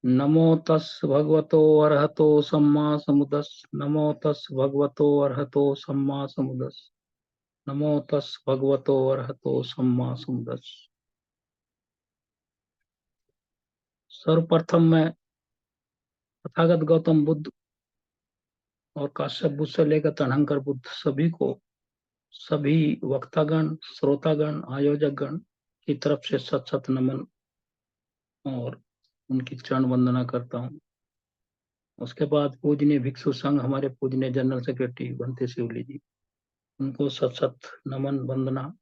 नमो तस् भगवतो अरहतो सम्मा समुदस। नमो तस् भगवतो अरहतो सम्मा समुदस। नमो तस् भगवतो अरहतो सम्मा समुदस। सर्वप्रथम मैं तथागत गौतम बुद्ध और काश्यप बुद्ध से लेकर तनहंकर बुद्ध सभी को, सभी वक्तागण, श्रोतागण, आयोजकगण की तरफ से सत सत नमन और उनकी चरण वंदना करता हूँ। उसके बाद पूजनीय भिक्षु संघ, हमारे पूजनीय जनरल सेक्रेटरी बंते शिवली जी, उनको सत सत नमन वंदना।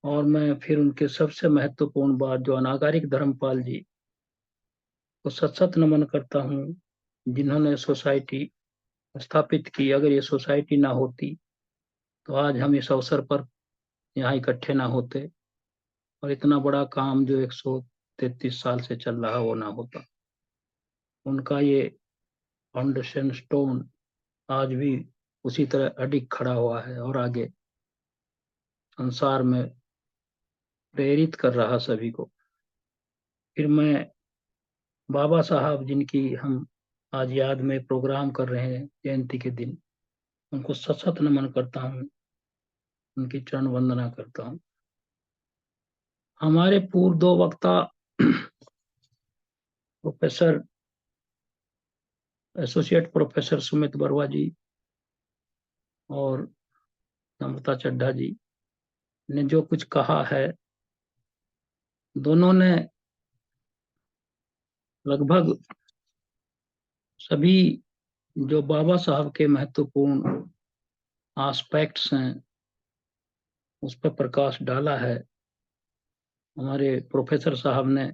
और मैं फिर उनके सबसे महत्वपूर्ण बात, जो अनागारिक धर्मपाल जी को सत सत नमन करता हूँ, जिन्होंने सोसाइटी स्थापित की। अगर ये सोसाइटी ना होती तो आज हम इस अवसर पर यहाँ इकट्ठे ना होते, और इतना बड़ा काम जो 133 साल से चल रहा वो ना होता। उनका ये फाउंडेशन स्टोन आज भी उसी तरह अडिग खड़ा हुआ है और आगे संसार में प्रेरित कर रहा सभी को। फिर मैं बाबा साहब, जिनकी हम आज याद में प्रोग्राम कर रहे हैं जयंती के दिन, उनको सत सत नमन करता हूँ, उनकी चरण वंदना करता हूँ। हमारे पूर्व दो वक्ता professor, associate professor Sumit Barwa ji और नम्रता चड्ढा जी ने जो कुछ कहा है, दोनों ने लगभग सभी जो बाबा साहब के महत्वपूर्ण एस्पेक्ट्स हैं उस पर प्रकाश डाला है। हमारे प्रोफेसर साहब ने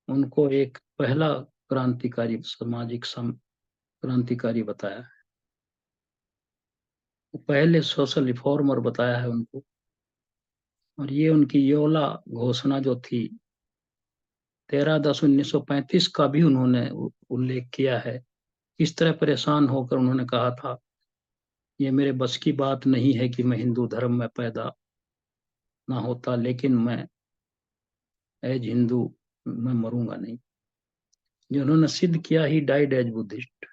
उनको एक पहला क्रांतिकारी, सामाजिक क्रांतिकारी बताया है, पहले सोशल रिफॉर्मर बताया है उनको। और ये उनकी योला घोषणा जो थी 13/10/1935 का भी उन्होंने उल्लेख किया है। किस तरह परेशान होकर उन्होंने कहा था, ये मेरे बस की बात नहीं है कि मैं हिंदू धर्म में पैदा ना होता, लेकिन मैं एज हिंदू मैं मरूंगा नहीं। जिन्होंने सिद्ध किया, he died as Buddhist.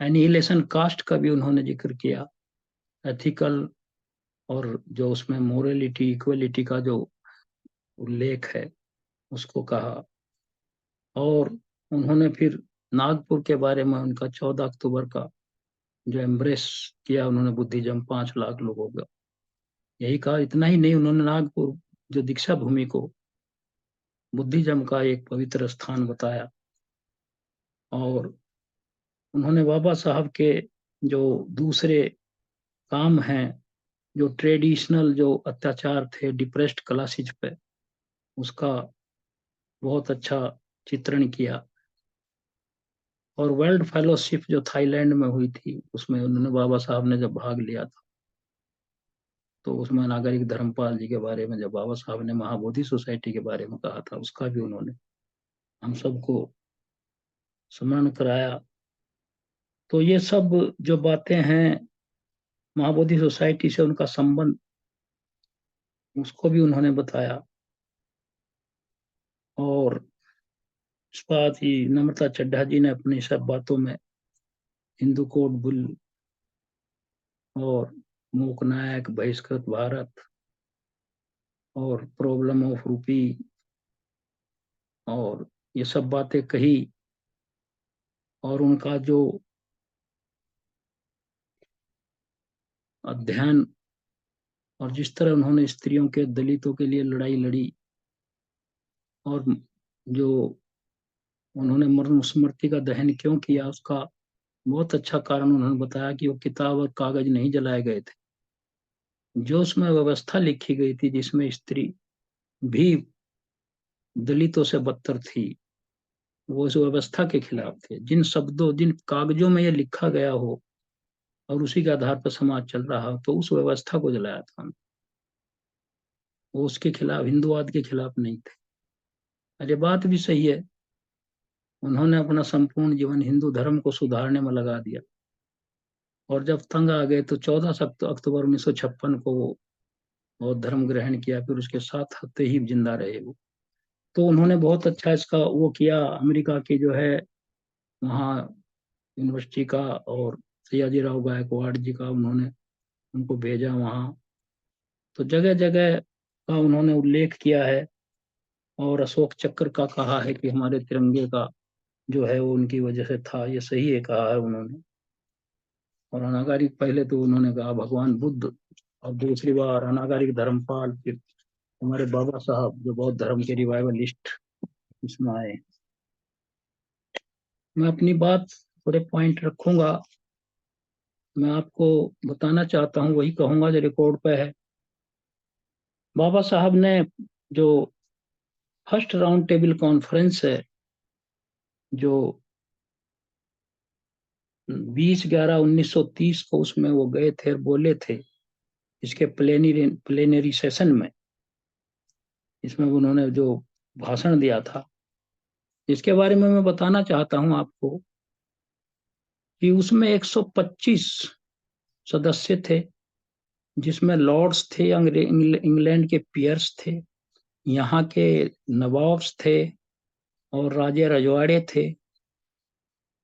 Annihilation caste का भी उन्होंने जिक्र किया, एथिकल और जो उसमें मोरलिटी, इक्वलिटी का जो उल्लेख है उसको कहा। और उन्होंने फिर नागपुर के बारे में, उनका 14 अक्टूबर का जो एम्ब्रेस किया उन्होंने बुद्धिज्म 5 लाख लोगों का, यही कहा। इतना ही नहीं, उन्होंने नागपुर जो दीक्षा भूमि को बुद्धिज्म का एक पवित्र स्थान बताया। और उन्होंने बाबा साहब के जो दूसरे काम हैं, जो ट्रेडिशनल जो अत्याचार थे डिप्रेस्ड क्लासेज पे, उसका बहुत अच्छा चित्रण किया। और वर्ल्ड फेलोशिप जो थाईलैंड में हुई थी, उसमें उन्होंने, बाबा साहब ने जब भाग लिया था, तो उसमें नागरिक धर्मपाल जी के बारे में, जब बाबा साहब ने महाबोधि सोसाइटी के बारे में कहा था, उसका भी उन्होंने हम सबको स्मरण कराया। तो ये सब जो बातें हैं महाबोधि सोसाइटी से उनका संबंध, उसको भी उन्होंने बताया। और इस बात ही नम्रता चड्ढा जी ने अपनी सब बातों में हिंदू कोड बुल और मूक नायक, बहिष्कृत भारत और प्रॉब्लम ऑफ रूपी और ये सब बातें कही। और उनका जो अध्ययन और जिस तरह उन्होंने स्त्रियों के, दलितों के लिए लड़ाई लड़ी, और जो उन्होंने मरण स्मृति का दहन क्यों किया, उसका बहुत अच्छा कारण उन्होंने बताया कि वो किताब और कागज नहीं जलाए गए थे। जो उसमें व्यवस्था लिखी गई थी, जिसमें स्त्री भी दलितों से बदतर थी, वो इस व्यवस्था के खिलाफ थे। जिन शब्दों, जिन कागजों में ये लिखा गया हो और उसी के आधार पर समाज चल रहा हो, तो उस व्यवस्था को जलाया था। वो उसके खिलाफ, हिंदुवाद के खिलाफ नहीं थे। अरे बात भी सही है, उन्होंने अपना संपूर्ण जीवन हिंदू धर्म को सुधारने में लगा दिया। और जब तंग आ गए तो 14 अक्टूबर 1956 को वो बौद्ध धर्म ग्रहण किया। फिर उसके 7 हफ्ते ही जिंदा रहे वो। तो उन्होंने बहुत अच्छा इसका वो किया, अमेरिका के जो है वहाँ यूनिवर्सिटी का और सयाजी राव गायकवाड़ जी का उन्होंने उनको भेजा वहाँ। तो जगह जगह का उन्होंने उल्लेख किया है, और अशोक चक्र का कहा है कि हमारे तिरंगे का जो है वो उनकी वजह से था, ये सही है कहा है उन्होंने। और अनागारिक पहले तो उन्होंने कहा भगवान बुद्ध, और दूसरी बार अनागारिक धर्मपाल, फिर हमारे बाबा साहब जो बौद्ध धर्म के रिवाइवलिस्ट इसमें आए। मैं अपनी बात थोड़े पॉइंट रखूंगा। मैं आपको बताना चाहता हूँ, वही कहूंगा जो रिकॉर्ड पे है। बाबा साहब ने जो फर्स्ट राउंड टेबल कॉन्फ्रेंस है, जो 20/11/1930 को उसमें वो गए थे और बोले थे, इसके प्लेनरी सेशन में, इसमें उन्होंने जो भाषण दिया था, इसके बारे में मैं बताना चाहता हूं आपको कि उसमें 125 सदस्य थे, जिसमें लॉर्ड्स थे, इंग्लैंड के पियर्स थे, यहाँ के नवाब्स थे, और राजे रजवाड़े थे,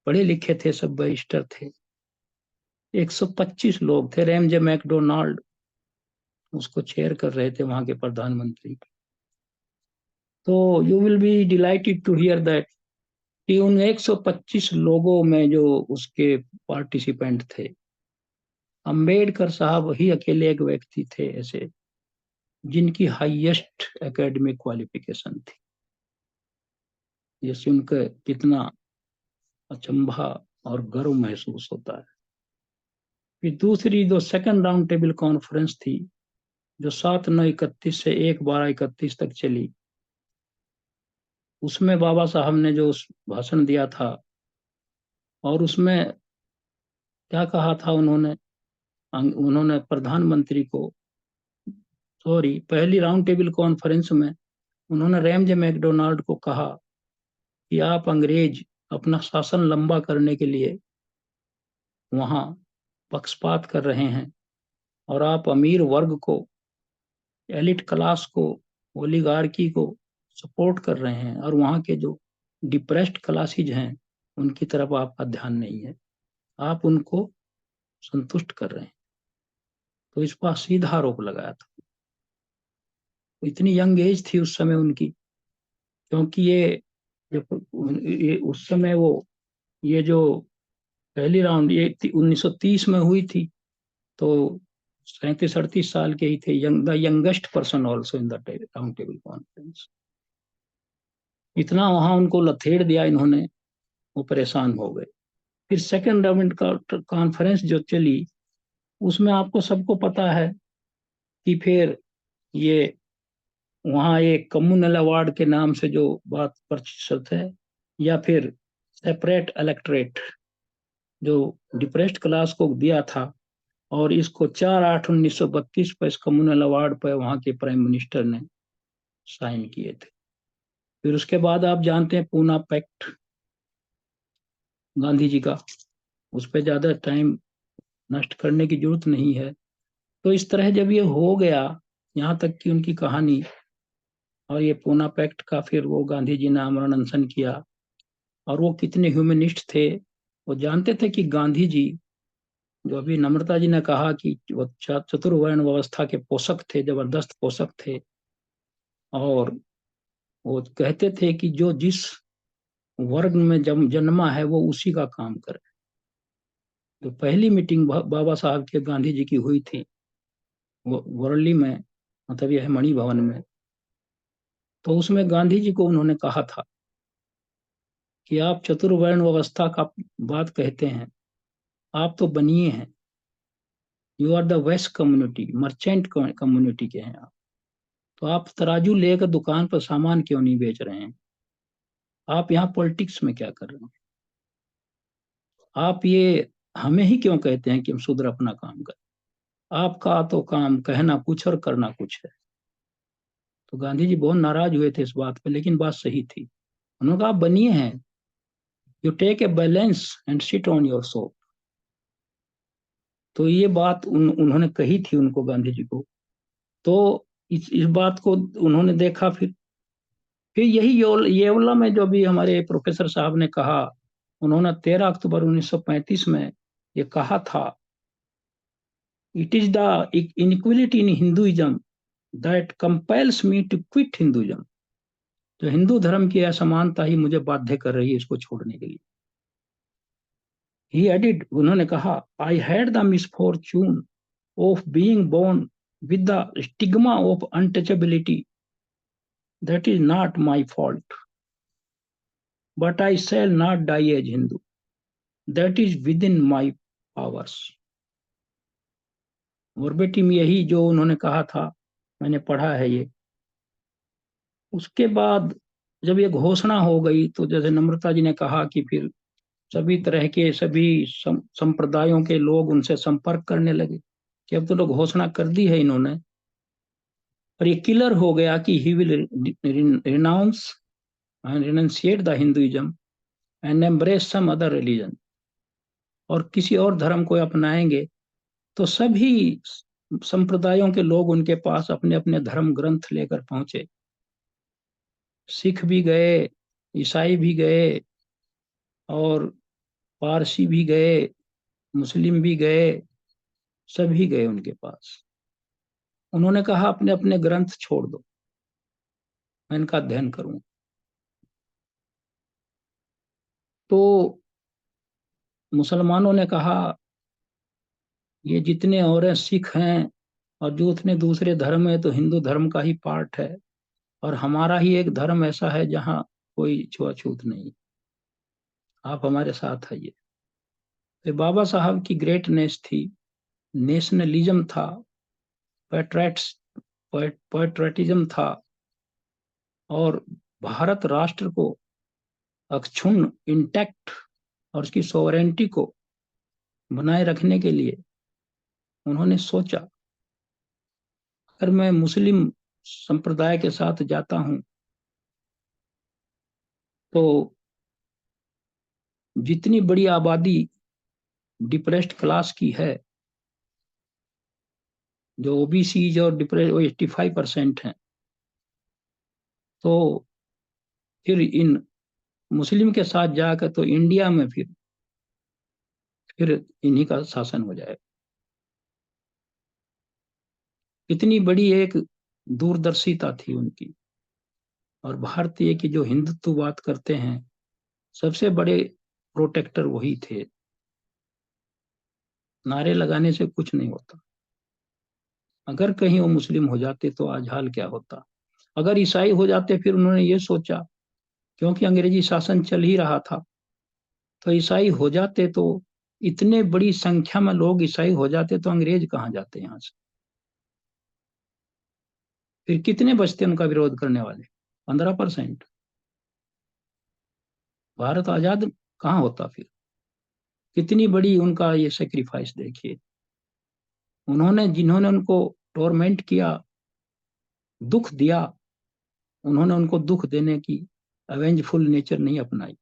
पढ़े लिखे थे, सब बैरिस्टर थे। 125 लोग थे। रैमजे मैकडोनाल्ड उसको चेयर कर रहे थे, वहां के प्रधानमंत्री। तो you will be delighted to hear that कि उन 125 लोगों में जो उसके पार्टिसिपेंट थे, अंबेडकर साहब ही अकेले एक व्यक्ति थे ऐसे जिनकी हाईएस्ट एकेडमिक क्वालिफिकेशन थी। ये सुनकर कितना अचंभा और गर्व महसूस होता है। फिर दूसरी जो सेकंड राउंड टेबल कॉन्फ्रेंस थी, जो 7/9/31 से 1/12/31 तक चली, उसमें बाबा साहब ने जो भाषण दिया था, और उसमें क्या कहा था उन्होंने, उन्होंने प्रधानमंत्री को, सॉरी, पहली राउंड टेबल कॉन्फ्रेंस में उन्होंने रैमजे मैकडोनाल्ड को कहा कि आप अंग्रेज अपना शासन लंबा करने के लिए वहां पक्षपात कर रहे हैं, और आप अमीर वर्ग को, एलिट क्लास को, ओलिगार्की को सपोर्ट कर रहे हैं, और वहाँ के जो डिप्रेस्ड क्लासेज हैं उनकी तरफ आपका ध्यान नहीं है, आप उनको संतुष्ट कर रहे हैं। तो इस पर सीधा आरोप लगाया था। इतनी यंग एज थी उस समय उनकी, क्योंकि ये उस समय वो, ये जो पहली राउंड ये 1930 में हुई थी, तो 37-38 साल के ही थे, the youngest person also in the round table conference. इतना वहां उनको लथेड़ दिया इन्होंने, वो परेशान हो गए। फिर सेकेंड राउंड का कॉन्फ्रेंस जो चली, उसमें आपको सबको पता है कि फिर ये वहाँ एक कम्युनल अवार्ड के नाम से जो बात प्रचलित है, या फिर सेपरेट इलेक्टोरेट जो डिप्रेस्ड क्लास को दिया था, और इसको 4/8/1932 पर इस कम्युनल अवार्ड पर वहाँ के प्राइम मिनिस्टर ने साइन किए थे। फिर उसके बाद आप जानते हैं पूना पैक्ट, गांधी जी का, उस पर ज्यादा टाइम नष्ट करने की जरूरत नहीं है। तो इस तरह जब ये हो गया, यहाँ तक कि उनकी कहानी, और ये पूना पैक्ट का फिर वो गांधी जी ने आमरण अनशन किया, और वो कितने ह्यूमनिस्ट थे। वो जानते थे कि गांधी जी, जो अभी नम्रता जी ने कहा कि वो चतुर्वर्ण व्यवस्था के पोषक थे, जबरदस्त पोषक थे, और वो कहते थे कि जो जिस वर्ग में जन्मा है वो उसी का काम करे। तो पहली मीटिंग बाबा साहब के गांधी जी की हुई थी वो वर्ली में, मतलब यह मणि भवन में। तो उसमें गांधी जी को उन्होंने कहा था कि आप चतुर्वर्ण व्यवस्था का बात कहते हैं, आप तो बनिए हैं, you are the west community, merchant community के हैं आप। तो आप तराजू लेकर दुकान पर सामान क्यों नहीं बेच रहे हैं? आप यहाँ पॉलिटिक्स में क्या कर रहे हैं? आप ये हमें ही क्यों कहते हैं कि हम शुद्र अपना काम करें? आपका तो काम कहना कुछ और करना कुछ है। तो गांधी जी बहुत नाराज हुए थे इस बात पे, लेकिन बात सही थी। उन्होंने कहा आप बनिए हैं, you take a balance and sit on your soap. तो ये बात उन्होंने कही थी उनको, गांधी जी को। तो इस बात को उन्होंने देखा फिर, फिर यही येवला में जो भी हमारे प्रोफेसर साहब ने कहा, उन्होंने 13 अक्टूबर 1935 में ये कहा था, it is the inequality in Hinduism that compels me to quit Hinduism. जो हिंदू धर्म की असमानता ही मुझे बाध्य कर रही है इसको छोड़ने के लिए। ही एडिड, उन्होंने कहा, I had the misfortune of being born with the stigma of untouchability, that is not my fault, but I shall not die as Hindu, that is within my powers. और बेटी में यही जो उन्होंने कहा था, मैंने पढ़ा है ये। उसके बाद जब ये घोषणा हो गई तो जैसे नम्रता जी ने कहा कि फिर सभी तरह के सभी संप्रदायों के लोग उनसे संपर्क करने लगे कि अब तो लोग घोषणा कर दी है इन्होंने, और ये क्लियर हो गया कि he will renounce and renunciate the Hinduism and embrace some other religion, और किसी और धर्म को अपनाएंगे। तो सभी संप्रदायों के लोग उनके पास अपने अपने धर्म ग्रंथ लेकर पहुंचे। सिख भी गए, ईसाई भी गए, और पारसी भी गए, मुस्लिम भी गए, सभी गए उनके पास। उन्होंने कहा अपने अपने ग्रंथ छोड़ दो, मैं इनका अध्ययन करूं। तो मुसलमानों ने कहा ये जितने और हैं सिख हैं, और जो उतने दूसरे धर्म है तो हिंदू धर्म का ही पार्ट है, और हमारा ही एक धर्म ऐसा है जहाँ कोई छुआछूत नहीं, आप हमारे साथ आइए। तो बाबा साहब की ग्रेटनेस थी, नेशनलिज्म था, पैट्रियट्स पैट्रियटिज्म था, और भारत राष्ट्र को अक्षुण्ण इंटैक्ट और उसकी सोवरेंटी को बनाए रखने के लिए उन्होंने सोचा, अगर मैं मुस्लिम संप्रदाय के साथ जाता हूं तो जितनी बड़ी आबादी डिप्रेस्ड क्लास की है, जो ओबीसी और डिप्रेस वो 85% है, तो फिर इन मुस्लिम के साथ जाकर तो इंडिया में फिर इन्हीं का शासन हो जाए। इतनी बड़ी एक दूरदर्शिता थी उनकी। और भारतीय की जो हिंदुत्ववाद करते हैं, सबसे बड़े प्रोटेक्टर वही थे। नारे लगाने से कुछ नहीं होता। अगर कहीं वो मुस्लिम हो जाते तो आज हाल क्या होता। अगर ईसाई हो जाते, फिर उन्होंने ये सोचा, क्योंकि अंग्रेजी शासन चल ही रहा था, तो ईसाई हो जाते तो इतने बड़ी संख्या में लोग ईसाई हो जाते तो अंग्रेज कहाँ जाते यहाँ से। फिर कितने बचते उनका विरोध करने वाले? 15%। भारत आजाद कहाँ होता फिर? कितनी बड़ी उनका ये सेक्रीफाइस देखिए। उन्होंने जिन्होंने उनको टोर्मेंट किया, दुख दिया, उन्होंने उनको दुख देने की अवेंजफुल नेचर नहीं अपनाई।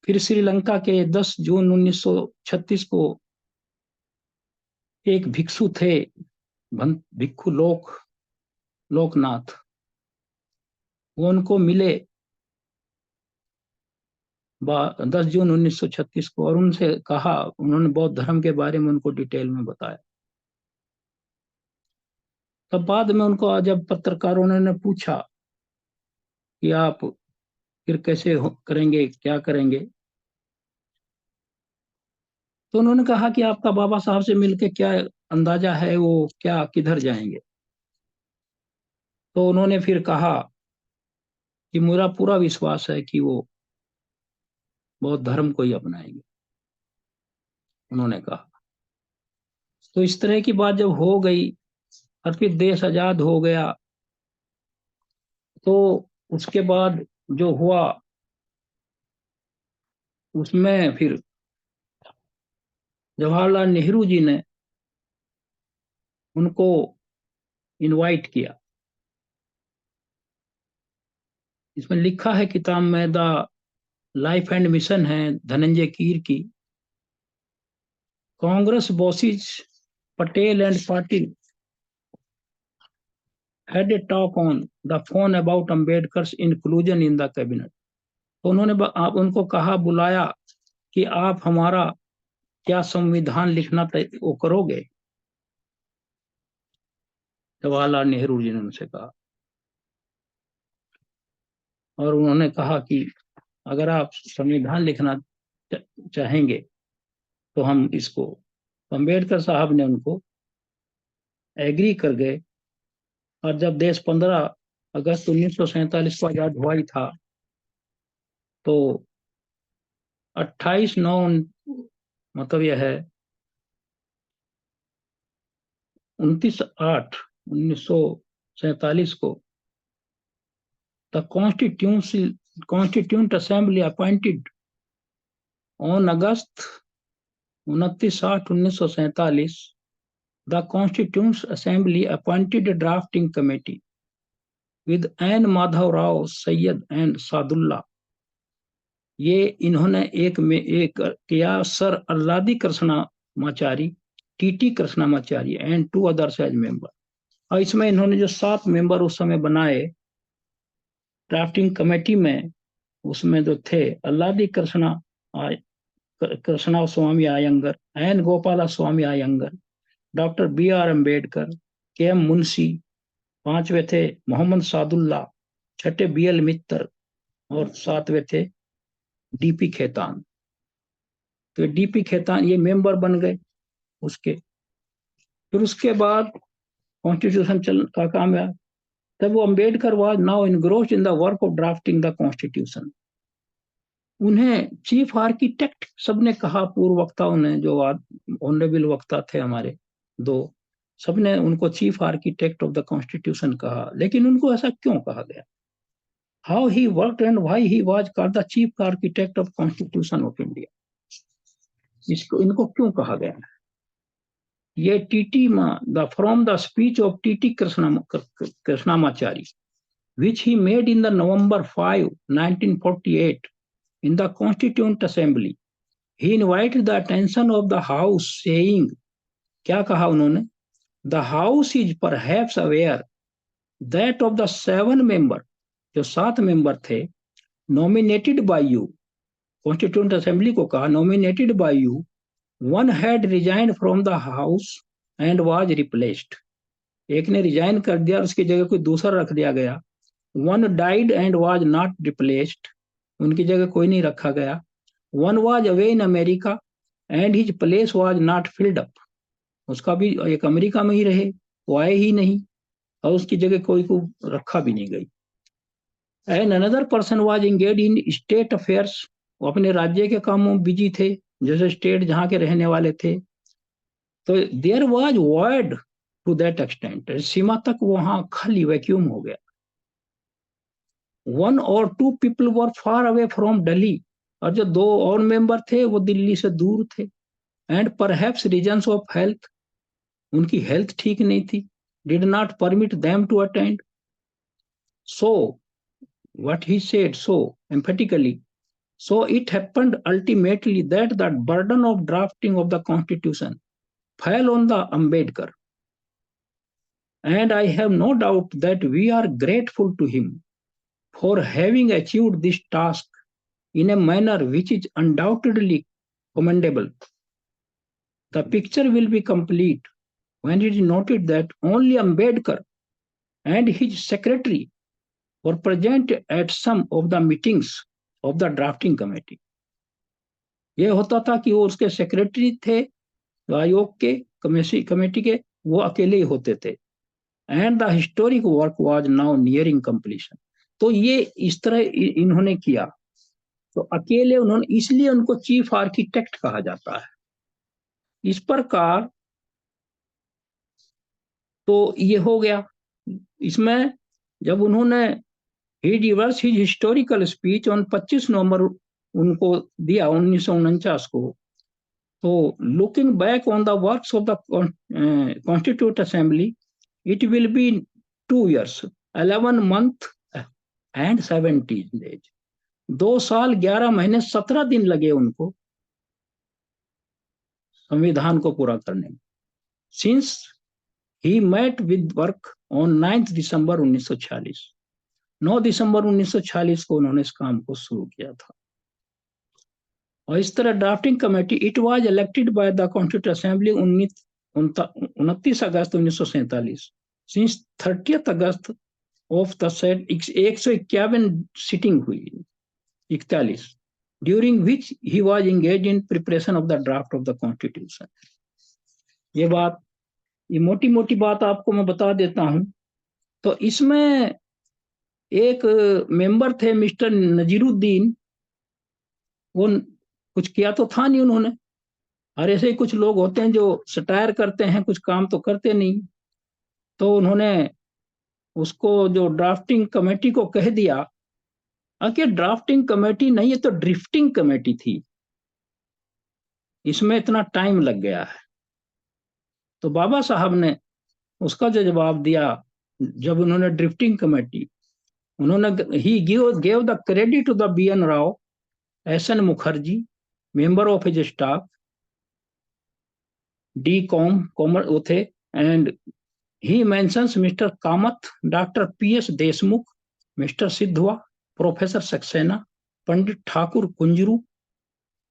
फिर श्रीलंका के 10 जून 1936 को एक भिक्षु थे, भिक्षु लोकनाथ, वो उनको मिले 10 जून 1936 को, और उनसे कहा, उन्होंने बौद्ध धर्म के बारे में उनको डिटेल में बताया। तब बाद में उनको जब पत्रकारों ने पूछा कि आप फिर कैसे करेंगे, क्या करेंगे, तो उन्होंने कहा कि आपका बाबा साहब से मिलके क्या अंदाजा है, वो क्या किधर जाएंगे। तो उन्होंने फिर कहा कि मेरा पूरा विश्वास है कि वो बौद्ध धर्म को ही अपनाएंगे, उन्होंने कहा। तो इस तरह की बात जब हो गई और फिर देश आजाद हो गया, तो उसके बाद जो हुआ उसमें फिर जवाहरलाल नेहरू जी ने उनको इनवाइट किया। इसमें लिखा है किताब में, द लाइफ एंड मिशन है धनंजय कीर की, Congress bosses Patel and Patil had a talk on the phone about Ambedkar's inclusion in the cabinet. तो उन्होंने आप उनको कहा, बुलाया कि आप हमारा क्या संविधान लिखना वो करोगे? जवाहरलाल नेहरू जी ने उनसे कहा, और उन्होंने कहा कि अगर आप संविधान लिखना चाहेंगे तो हम इसको, अम्बेडकर साहब ने उनको एग्री कर गए। और जब देश 15 अगस्त 1947 को आजाद हुआ ही था, तो 28/9 मतलब यह है 29/8/1947 को the constituent assembly appointed on August 29/8/1947 the Constituent Assembly appointed a drafting committee with N. Madhav Rao, Sayyid and Sadullah. ये इन्होंने एक किया, sir Alladi Krishnamachari, TT Krishnamachari and 2 others as member. और इसमें इन्होंने जो 7 मेंबर उस समय बनाए ड्राफ्टिंग कमेटी में, उसमें जो थे Alladi Krishna Swami Ayyangar, N Gopala Swami Ayyangar, doctor BR Ambedkar, KM Munshi, 5वें थे मोहम्मद सादुल्ला, 6ठे BL मित्तर और 7वें थे DP खेतान। तो DP खेतान ये मेंबर बन गए उसके। फिर उसके बाद कॉन्स्टिट्यूशन का काम है। तब वो Ambedkar was now इनग्रोस्ड in the work of drafting the constitution. उन्हें चीफ आर्किटेक्ट सबने कहा, पूर्व वक्ताओं ने, जो ऑनरेबल वक्ता थे हमारे 2, सबने उनको chief architect of the constitution कहा। लेकिन उनको ऐसा क्यों कहा गया? How he worked and why he was called the chief architect of constitution of India, इनको क्यों कहा गया? ये TT from the speech of TT Krishnamachari which he made in the November 5, 1948 in the Constituent Assembly. He invited the attention of the House saying, क्या कहा उन्होंने? The House is perhaps aware that of the 7 members, जो 7 member थे, nominated by you, Constituent Assembly को कहा, nominated by you, one had resigned from the House and was replaced. एक ने resign कर दिया, उसकी जगह कोई दूसरा रख दिया गया। One died and was not replaced. उनकी जगह कोई नहीं रखा गया। One was away in America and his place was not filled up. उसका भी एक अमेरिका में ही रहे, वो आए ही नहीं, और उसकी जगह कोई को रखा भी नहीं गई। And another person was engaged in state affairs. वो अपने राज्य के कामों में बिजी थे, जैसे स्टेट जहाँ के रहने वाले थे। तो there was void to that extent. सीमा तक वहाँ खाली वैक्यूम हो गया। 1 or 2 people were far away from Delhi, और जो 2 और मेंबर थे वो दिल्ली से दूर थे। And perhaps reasons of health, उनकी हेल्थ ठीक नहीं थी, did not permit them to attend. So what he said so emphatically, so it happened ultimately that the burden of drafting of the constitution fell on the Ambedkar, and I have no doubt that we are grateful to him for having achieved this task in a manner which is undoubtedly commendable. The picture will be complete when it is noted that only Ambedkar and his secretary were present at some of the meetings of the drafting committee. यह होता था कि वो उसके secretary थे आयोग के, committee के, वो अकेले ही होते थे। And the historic work was now nearing completion. तो ये इस तरह इन्होंने किया, तो अकेले उन्होंने, इसलिए उनको चीफ आर्किटेक्ट कहा जाता है। इस प्रकार तो ये हो गया। इसमें जब उन्होंने he delivers his historical speech on 25 November उनको दिया 1949 को, तो looking back on the works of the constituent assembly, it will be 2 years 11 months and 17 days। 2 साल 11 महीने 17 दिन लगे उनको संविधान को पूरा करने में। Since he met with work on 9 दिसंबर 1946। 9 दिसंबर 1946 को उन्होंने इस काम को शुरू किया था। और इस तरह drafting committee it was elected by the constituent assembly 29 August 1947 since 30 August of the set 151 sitting हुई 41 during which he was engaged in preparation of the draft of the constitution. ये मोटी मोटी बात आपको मैं बता देता हूं। तो इसमें एक मेंबर थे मिस्टर नजीरुद्दीन, वो कुछ किया तो था नहीं उन्होंने, और ऐसे ही कुछ लोग होते हैं जो सटायर करते हैं, कुछ काम तो करते नहीं। तो उन्होंने उसको जो ड्राफ्टिंग कमेटी को कह दिया कि ड्राफ्टिंग कमेटी नहीं, ये तो ड्रिफ्टिंग कमेटी थी, इसमें इतना टाइम लग गया है। तो बाबा साहब ने उसका जो जवाब दिया, जब उन्होंने ड्रिफ्टिंग कमेटी, उन्होंने he gave the credit to the B N Rau, S N Mukherjee, member of his staff, डी कॉमर वो थे, and he mentions mister Kamath, doctor P S Deshmukh, mister Sidhwa, professor Saksena, Pandit Thakur Kunzru,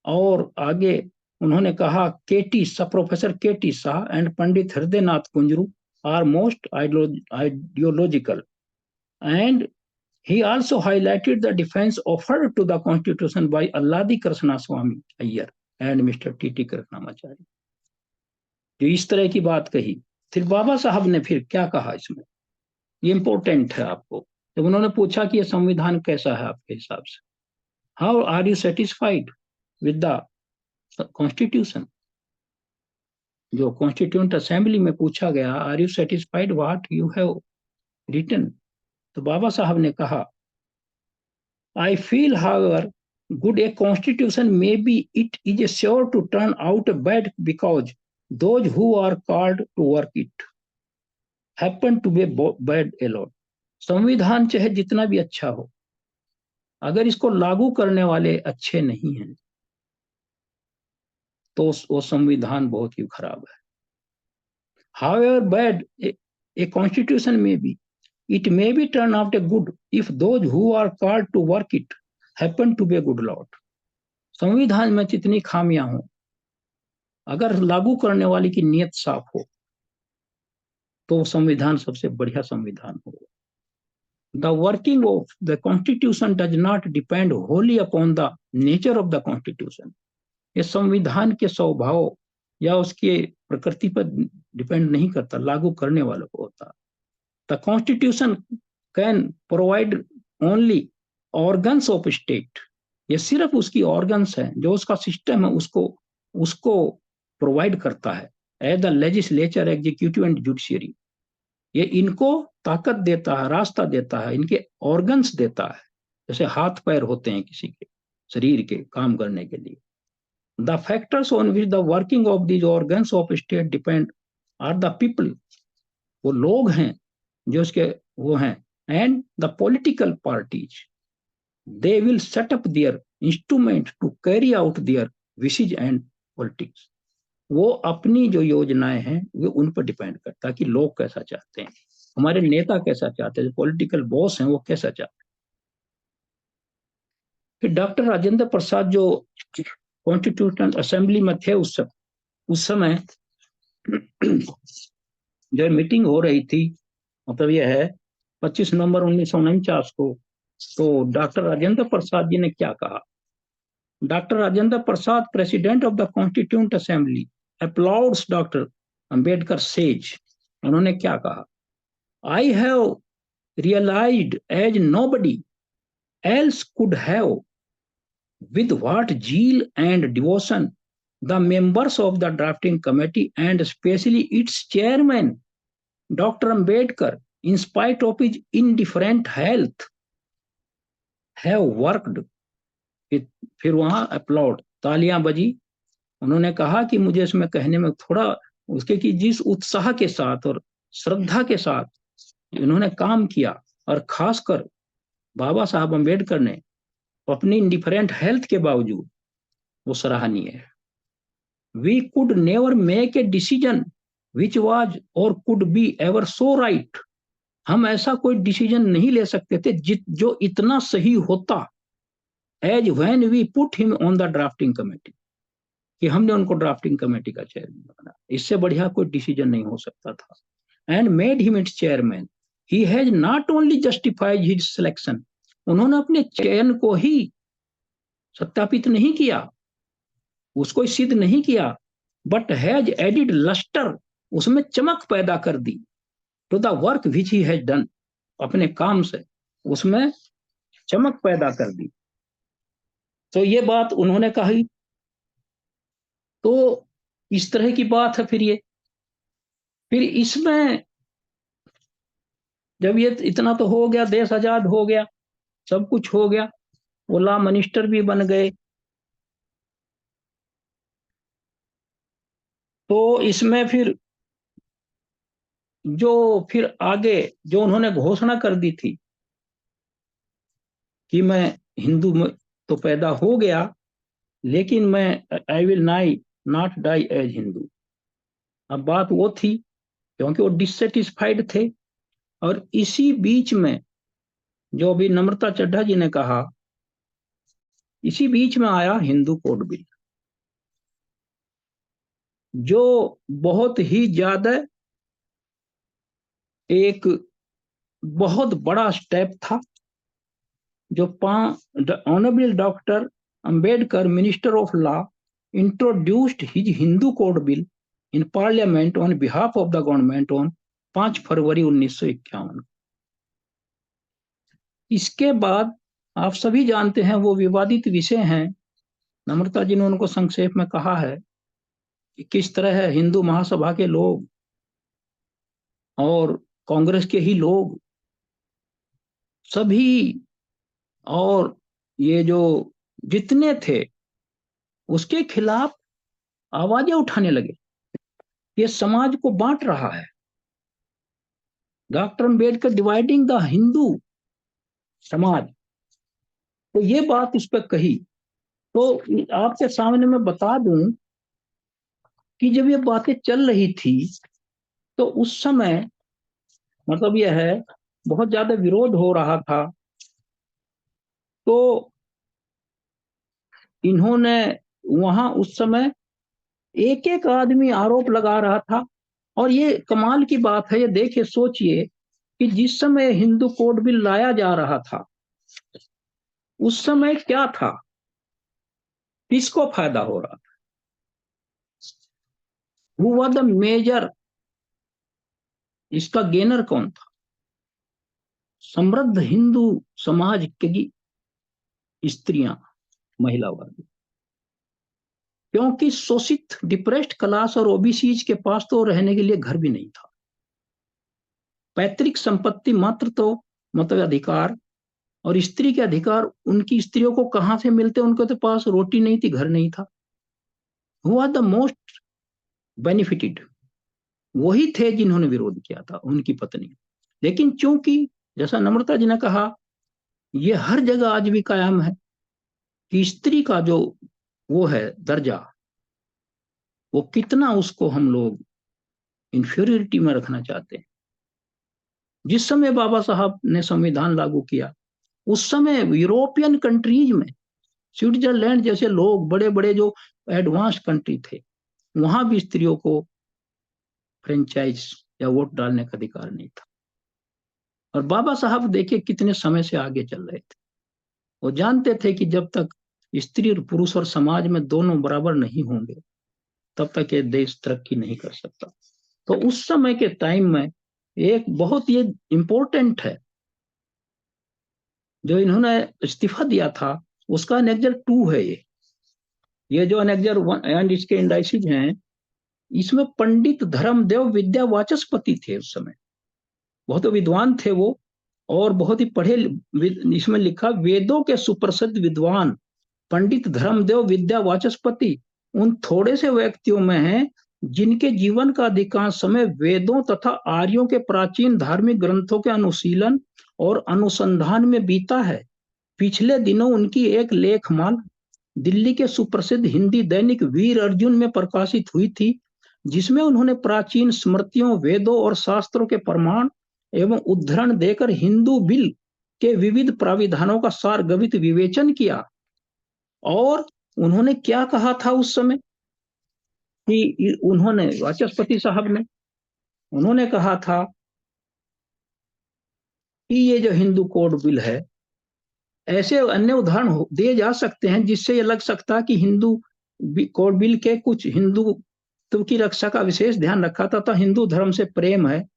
और आगे उन्होंने कहा K T Shah, professor K T Shah and Pandit Hridaynath Kunzru are most ideological, and he also highlighted the defense offered to the constitution by Alladi Krishnaswamy Iyer and Mr. T.T. Krishnamacharya। जो इस तरह की बात कही, फिर बाबा साहब ने फिर क्या कहा इसमें, ये इंपॉर्टेंट है आपको। जब उन्होंने पूछा कि ये संविधान कैसा है आपके हिसाब से, how are you satisfied with the constitution, जो कॉन्स्टिट्यूंट असेंबली में पूछा गया, are you satisfied what you have written. तो बाबा साहब ने कहा, I feel, however, good a constitution may be, it is sure to turn out bad because those who are called to work it happen to be bad alone। संविधान चाहे जितना भी अच्छा हो, अगर इसको लागू करने वाले अच्छे नहीं हैं तो वो संविधान बहुत ही खराब है। However bad a constitution may be, it may be turn out a good if those who are called to work it happen to be a good lot। संविधान में जितनी खामियां हो, अगर लागू करने वाले की नीयत साफ हो तो संविधान सबसे बढ़िया संविधान होगा। The working of the constitution does not depend wholly upon the nature of the constitution। ये संविधान के स्वभाव या उसके प्रकृति पर डिपेंड नहीं करता, लागू करने वालों को होता। The constitution can provide only organs of state। ये सिर्फ उसकी ऑर्गन्स है, जो उसका सिस्टम है उसको प्रोवाइड करता है, as the legislature, executive and judiciary. ये इनको ताकत देता है, रास्ता देता है, इनके ऑर्गन्स देता है, जैसे हाथ पैर होते हैं किसी के शरीर के काम करने के लिए। The factors on which the working of these organs of state depend are the people, वो लोग हैं जो उसके वो हैं, and the political parties, they will set up their instrument to carry out their wishes and politics। वो अपनी जो योजनाएं हैं वो उन पर डिपेंड करता है कि लोग कैसा चाहते हैं, हमारे नेता कैसा चाहते हैं, जो पॉलिटिकल बॉस हैं वो कैसा चाहते हैं। फिर डॉक्टर राजेंद्र प्रसाद जो कॉन्स्टिट्यूशनल असेंबली में थे उस समय जो मीटिंग हो रही थी, मतलब यह है 25 नवंबर 1949 को, तो डॉक्टर राजेंद्र प्रसाद जी ने क्या कहा। Doctor Rajendra Prasad, president of the constituent assembly, applause doctor Ambedkar says, उन्होंने क्या कहा, I have realized as nobody else could have with what zeal and devotion the members of the drafting committee and especially its chairman Dr. Ambedkar, in spite of his indifferent health, have worked। फिर वहां applaud, तालियां बजी। उन्होंने कहा कि मुझे इसमें कहने में थोड़ा उसके कि जिस उत्साह के साथ और श्रद्धा के साथ इन्होंने काम किया, और खासकर बाबा साहब अम्बेडकर ने अपनी इंडिफरेंट हेल्थ के बावजूद, वो सराहनीय है। We could never make a decision which was or could be ever so right, हम ऐसा कोई डिसीजन नहीं ले सकते थे जो इतना सही होता, as when we put him on the drafting committee, कि हमने उनको ड्राफ्टिंग कमेटी का चेयरमैन बनाया, इससे बढ़िया कोई डिसीजन नहीं हो सकता था। And made him it's chairman, he has not only justified his selection, उन्होंने अपने चयन को ही सत्यापित नहीं किया, उसको सिद्ध नहीं किया, बट हैज एडिड लस्टर, उसमें चमक पैदा कर दी, to the work which he has done, अपने काम से उसमें चमक पैदा कर दी। तो ये बात उन्होंने कही। तो इस तरह की बात है। फिर इसमें जब ये इतना तो हो गया, देश आजाद हो गया, सब कुछ हो गया, वो लॉ मिनिस्टर भी बन गए, तो इसमें फिर आगे जो उन्होंने घोषणा कर दी थी कि मैं हिंदू में तो पैदा हो गया, लेकिन मैं I will not die as Hindu. अब बात वो थी, क्योंकि वो डिससेटिस्फाइड थे, और इसी बीच में जो अभी नम्रता चड्ढा जी ने कहा, इसी बीच में आया हिंदू कोड बिल, जो बहुत ही ज्यादा एक बहुत बड़ा स्टेप था, जो honourable doctor Ambedkar minister of law introduced his Hindu code bill in parliament on behalf of the government on 5 फरवरी 1951। इसके बाद आप सभी जानते हैं वो विवादित विषय हैं, नम्रता जी ने उनको संक्षेप में कहा है कि किस तरह है हिंदू महासभा के लोग और कांग्रेस के ही लोग सभी, और ये जो जितने थे उसके खिलाफ आवाजें उठाने लगे, ये समाज को बांट रहा है, doctor Ambedkar dividing the Hindu समाज। तो ये बात उस पर कही। तो आपके सामने मैं बता दूं कि जब ये बातें चल रही थी, तो उस समय मतलब यह है बहुत ज्यादा विरोध हो रहा था, तो इन्होंने वहां उस समय एक एक आदमी आरोप लगा रहा था। और ये कमाल की बात है, ये देखिए सोचिए कि जिस समय हिंदू कोड बिल लाया जा रहा था, उस समय क्या था, किसको फायदा हो रहा था, हु वाज द मेजर, इसका गेनर कौन था, समृद्ध हिंदू समाज की स्त्रियां, महिला वर्ग, क्योंकि शोषित डिप्रेस्ड क्लास और ओबीसी के पास तो रहने के लिए घर भी नहीं था, पैतृक संपत्ति मात्र तो मतलब अधिकार, और स्त्री के अधिकार उनकी स्त्रियों को कहां से मिलते, उनके तो पास रोटी नहीं थी, घर नहीं था। हु द मोस्ट बेनिफिटेड, वही थे जिन्होंने विरोध किया था, उनकी पत्नी। लेकिन चूंकि जैसा नम्रता जी ने कहा, ये हर जगह आज भी कायम है कि स्त्री का जो वो है दर्जा, वो कितना उसको हम लोग इंफीरियरिटी में रखना चाहते हैं। जिस समय बाबा साहब ने संविधान लागू किया, उस समय यूरोपियन कंट्रीज में, स्विट्जरलैंड जैसे लोग, बड़े बड़े जो एडवांस कंट्री थे, वहां भी स्त्रियों को फ्रेंचाइज या वोट डालने का अधिकार नहीं था। और बाबा साहब देखिए कितने समय से आगे चल रहे थे, वो जानते थे कि जब तक स्त्री और पुरुष और समाज में दोनों बराबर नहीं होंगे, तब तक ये देश तरक्की नहीं कर सकता। तो उस समय के टाइम में एक बहुत ये इंपॉर्टेंट है, जो इन्होंने इस्तीफा दिया था, उसका एनेक्जर 2 है ये जो एनेक्जर 1 एंड इसके इंडाइसिस हैं, इसमें पंडित धर्मदेव विद्या वाचस्पति थे उस समय, बहुत विद्वान थे वो, और बहुत ही पढ़े, इसमें लिखा वेदों के सुप्रसिद्ध विद्वान पंडित धर्मदेव विद्या वाचस्पति उन थोड़े से व्यक्तियों में हैं जिनके जीवन का अधिकांश समय वेदों तथा आर्यों के प्राचीन धार्मिक ग्रंथों के अनुशीलन और अनुसंधान में बीता है। पिछले दिनों उनकी एक लेखमाल दिल्ली के सुप्रसिद्ध हिंदी दैनिक वीर अर्जुन में प्रकाशित हुई थी, जिसमें उन्होंने प्राचीन स्मृतियों, वेदों और शास्त्रों के प्रमाण एवं उद्धरण देकर हिंदू बिल के विविध प्राविधानों का सारगर्भित विवेचन किया। और उन्होंने क्या कहा था उस समय कि उन्होंने, वाचस्पति साहब ने, उन्होंने कहा था कि ये जो हिंदू कोड बिल है, ऐसे अन्य उदाहरण दिए जा सकते हैं जिससे ये लग सकता है कि हिंदू कोड बिल के कुछ हिंदुत्व की रक्षा का विशेष ध्यान रखा था, तो हिंदू धर्म से प्रेम है,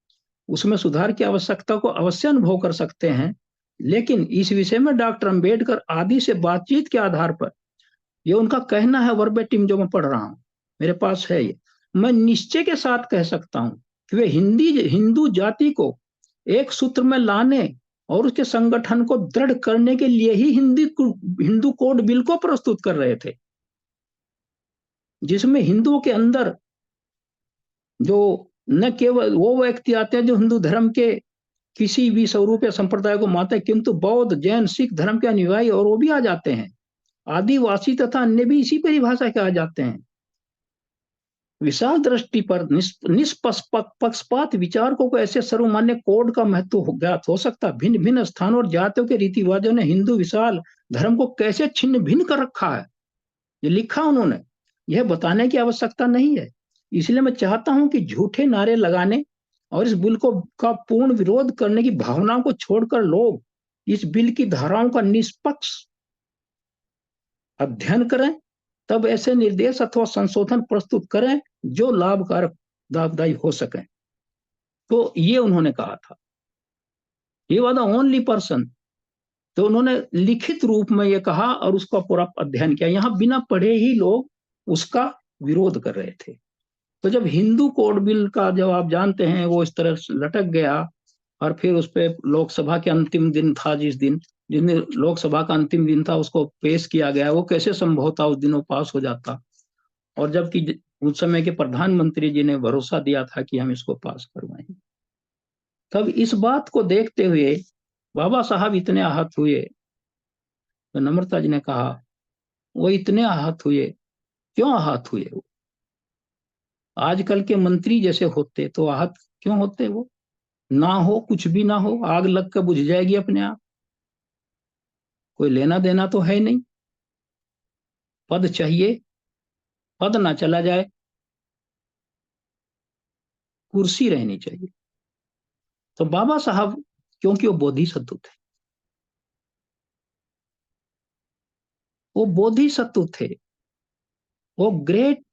उसमें सुधार की आवश्यकता को अवश्य अनुभव कर सकते हैं। लेकिन इस विषय में डॉक्टर अंबेडकर आदि से बातचीत के आधार पर, ये उनका कहना है वर्बेटिम जो मैं पढ़ रहा हूं, मेरे पास है ये, मैं निश्चय के साथ कह सकता हूं कि वे हिंदू जाति को एक सूत्र में लाने और उसके संगठन को दृढ़ करने के लिए ही हिंदू कोड बिल को प्रस्तुत कर रहे थे, जिसमें हिंदुओं के अंदर जो न केवल वो व्यक्ति आते हैं जो हिंदू धर्म के किसी भी स्वरूप या संप्रदाय को मानते हैं, किंतु बौद्ध, जैन, सिख धर्म के अनुयायी और वो भी आ जाते हैं, आदिवासी तथा अन्य भी इसी परिभाषा के आ जाते हैं। विशाल दृष्टि पर निष्पक्षपात विचारकों को ऐसे सर्वमान्य कोड का महत्व ज्ञात हो सकता। भिन्न भिन्न स्थानों और जातियों के रीति रिवाजों ने हिंदू विशाल धर्म को कैसे छिन्न भिन्न कर रखा है, ये लिखा उन्होंने, यह बताने की आवश्यकता नहीं है। इसलिए मैं चाहता हूं कि झूठे नारे लगाने और इस बिल को का पूर्ण विरोध करने की भावनाओं को छोड़कर लोग इस बिल की धाराओं का निष्पक्ष अध्ययन करें, तब ऐसे निर्देश अथवा संशोधन प्रस्तुत करें जो लाभदायी हो सके। तो ये उन्होंने कहा था, ये वाज द ओनली पर्सन, तो उन्होंने लिखित रूप में ये कहा और उसका पूरा अध्ययन किया। यहाँ बिना पढ़े ही लोग उसका विरोध कर रहे थे। तो जब हिंदू कोड बिल का, जब आप जानते हैं, वो इस तरह लटक गया और फिर उस पर लोकसभा के अंतिम दिन था, जिस दिन लोकसभा का अंतिम दिन था, उसको पेश किया गया, वो कैसे संभव था उस दिन वो पास हो जाता, और जबकि उस समय के प्रधानमंत्री जी ने भरोसा दिया था कि हम इसको पास करवाएंगे। तब इस बात को देखते हुए बाबा साहब इतने आहत हुए, तो नम्रता जी ने कहा वो इतने आहत हुए, क्यों आहत हुए? वो आजकल के मंत्री जैसे होते तो आहत क्यों होते? वो ना हो, कुछ भी ना हो, आग लग कर बुझ जाएगी अपने आप, कोई लेना देना तो है नहीं, पद चाहिए, पद ना चला जाए, कुर्सी रहनी चाहिए। तो बाबा साहब, क्योंकि वो बोधिसत्व थे, वो बोधिसत्व थे, वो ग्रेट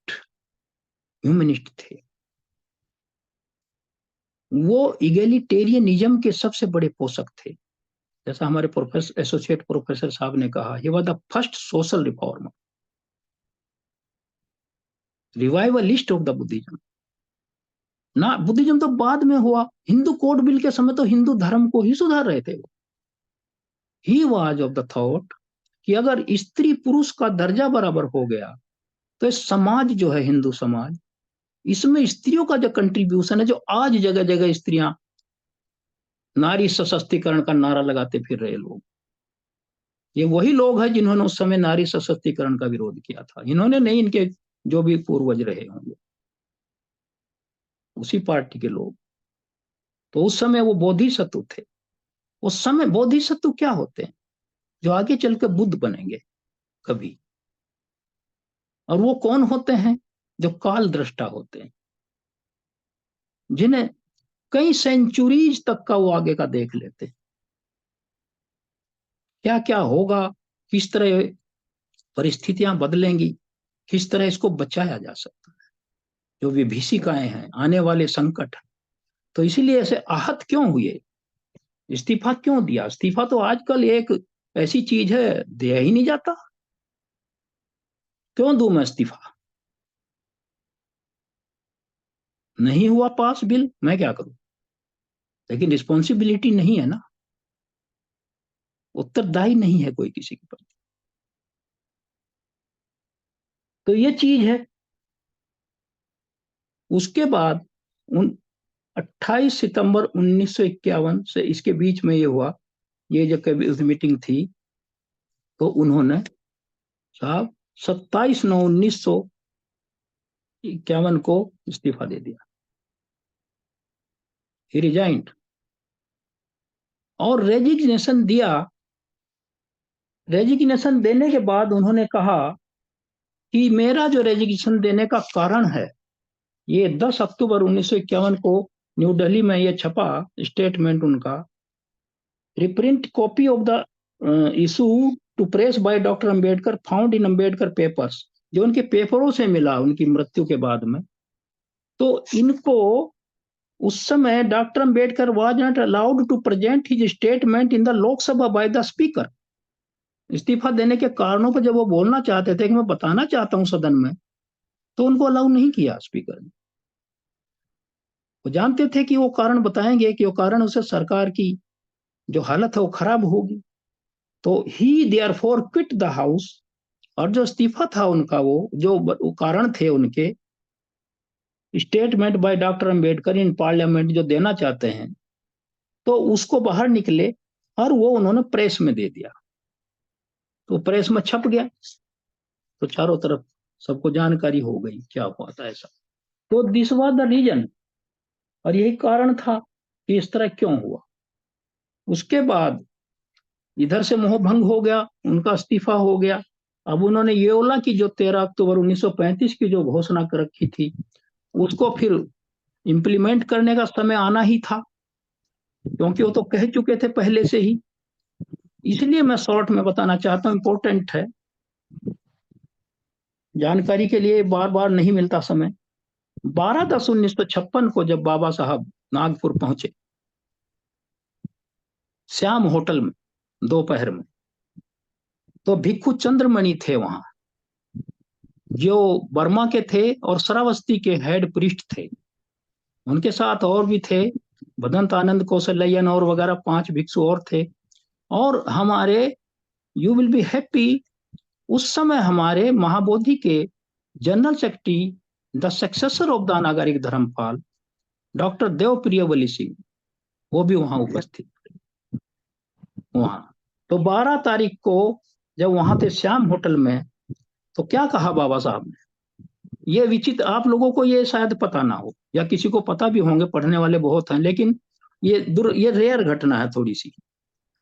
ह्यूमनिस्ट थे, वो इगेलिटेरियनिज्म के सबसे बड़े पोषक थे। जैसा हमारे प्रोफेसर, एसोसिएट प्रोफेसर साहब ने कहा, he was the first social reformer, revivalist of the Buddhism. ना, बुद्धिज्म तो बाद में हुआ, हिंदू कोड बिल के समय तो हिंदू धर्म को ही सुधार रहे थे वो। He was of the thought कि अगर स्त्री पुरुष का दर्जा बराबर हो गया तो समाज जो है, हिंदू समाज, इसमें स्त्रियों का जो कंट्रीब्यूशन है, जो आज जगह जगह स्त्रियां नारी सशक्तिकरण का नारा लगाते फिर रहे लोग, ये वही लोग हैं जिन्होंने उस समय नारी सशक्तिकरण का विरोध किया था। इन्होंने नहीं, इनके जो भी पूर्वज रहे होंगे उसी पार्टी के लोग। तो उस समय वो बोधिसत्व थे। उस समय बोधिसत्व क्या होते हैं? जो आगे चलकर बुद्ध बनेंगे कभी। और वो कौन होते हैं? जो काल दृष्टा होते हैं, जिन्हें कई सेंचुरीज तक का वो आगे का देख लेते हैं, क्या क्या होगा, किस तरह परिस्थितियां बदलेंगी, किस तरह इसको बचाया जा सकता है, जो विभीषिकाएं हैं, आने वाले संकट। तो इसीलिए ऐसे आहत क्यों हुए, इस्तीफा क्यों दिया? इस्तीफा तो आजकल एक ऐसी चीज है, दिया ही नहीं जाता, क्यों दूं मैं इस्तीफा? नहीं हुआ पास बिल, मैं क्या करूं? लेकिन रिस्पॉन्सिबिलिटी नहीं है ना, उत्तरदायी नहीं है कोई किसी के प्रति। तो ये चीज है। उसके बाद उन 28 सितंबर 1951 से इसके बीच में ये हुआ, ये जो कैबिनेट मीटिंग थी, तो उन्होंने साहब 27/9/1951 1951 को इस्तीफा दे दिया, ही रिजाइंड। और रेजिग्नेशन दिया। रेजिग्नेशन देने के बाद उन्होंने कहा कि मेरा जो रेजिग्नेशन देने का कारण है, ये 10 अक्टूबर 1951 को न्यू दिल्ली में ये छपा स्टेटमेंट उनका, reprint copy of the issue to press by doctor Ambedkar found in Ambedkar papers, जो उनके पेपरों से मिला उनकी मृत्यु के बाद में। तो इनको उस समय doctor Ambedkar was not allowed to present his statement in the Lok Sabha by the speaker. इस्तीफा देने के कारणों पर जब वो बोलना चाहते थे कि मैं बताना चाहता हूं सदन में, तो उनको अलाउ नहीं किया स्पीकर ने। वो जानते थे कि वो कारण बताएंगे कि वो कारण उसे सरकार की जो हालत है वो खराब होगी। तो ही देयरफॉर क्विट द हाउस। और जो इस्तीफा था उनका, वो जो वो कारण थे उनके, statement by doctor Ambedkar in parliament जो देना चाहते हैं, तो उसको बाहर निकले और वो उन्होंने प्रेस में दे दिया। तो प्रेस में छप गया, तो चारों तरफ सबको जानकारी हो गई क्या हुआ था ऐसा। तो दिस वाज द रीजन, और यही कारण था कि इस तरह क्यों हुआ। उसके बाद इधर से मोह भंग हो गया, उनका इस्तीफा हो गया। अब उन्होंने येओला की जो 13 अक्टूबर 1935 की जो घोषणा कर रखी थी, उसको फिर इम्प्लीमेंट करने का समय आना ही था, क्योंकि वो तो कह चुके थे पहले से ही। इसलिए मैं शॉर्ट में बताना चाहता हूँ, इंपॉर्टेंट है, जानकारी के लिए बार बार नहीं मिलता समय। 12/10/1956 को जब बाबा साहब नागपुर पहुंचे, श्याम होटल में दोपहर में, तो भिक्खु चंद्रमणि थे वहां, जो बर्मा के थे और श्रावस्ती के हेड प्रीस्ट थे। उनके साथ और भी थे, भदंत आनंद कौशलयन और वगैरह 5 भिक्षु और थे। और हमारे, यू विल बी हैप्पी, उस समय हमारे महाबोधि के general secretary, the successor of the नागरिक धर्मपाल, डॉक्टर देवप्रिय बलि सिंह, वो भी वहां उपस्थित वहां। तो 12 तारीख को जब वहां थे श्याम होटल में, तो क्या कहा बाबा साहब ने, ये विचित्र, आप लोगों को ये शायद पता ना हो, या किसी को पता भी होंगे, पढ़ने वाले बहुत हैं, लेकिन ये रेयर घटना है थोड़ी सी।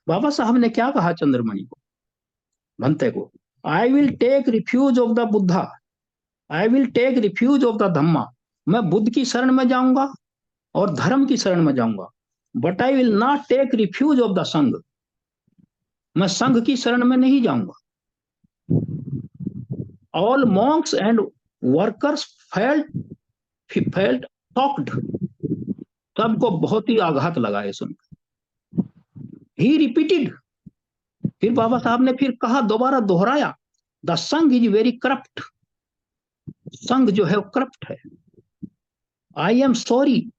बाबा साहब ने क्या कहा चंद्रमणि को, भंते को, I will take refuge of the Buddha, I will take refuge of the Dhamma, मैं बुद्ध की शरण में जाऊंगा और धर्म की शरण में जाऊंगा, but I will not take refuge of the संघ, मैं संघ की शरण में नहीं जाऊंगा। All monks and workers felt shocked, सबको बहुत ही आघात लगा ये सुनकर। ही रिपीटेड, फिर बाबा साहब ने फिर कहा, दोबारा दोहराया, द संघ इज वेरी करप्ट, संघ जो है वो करप्ट है। I am sorry,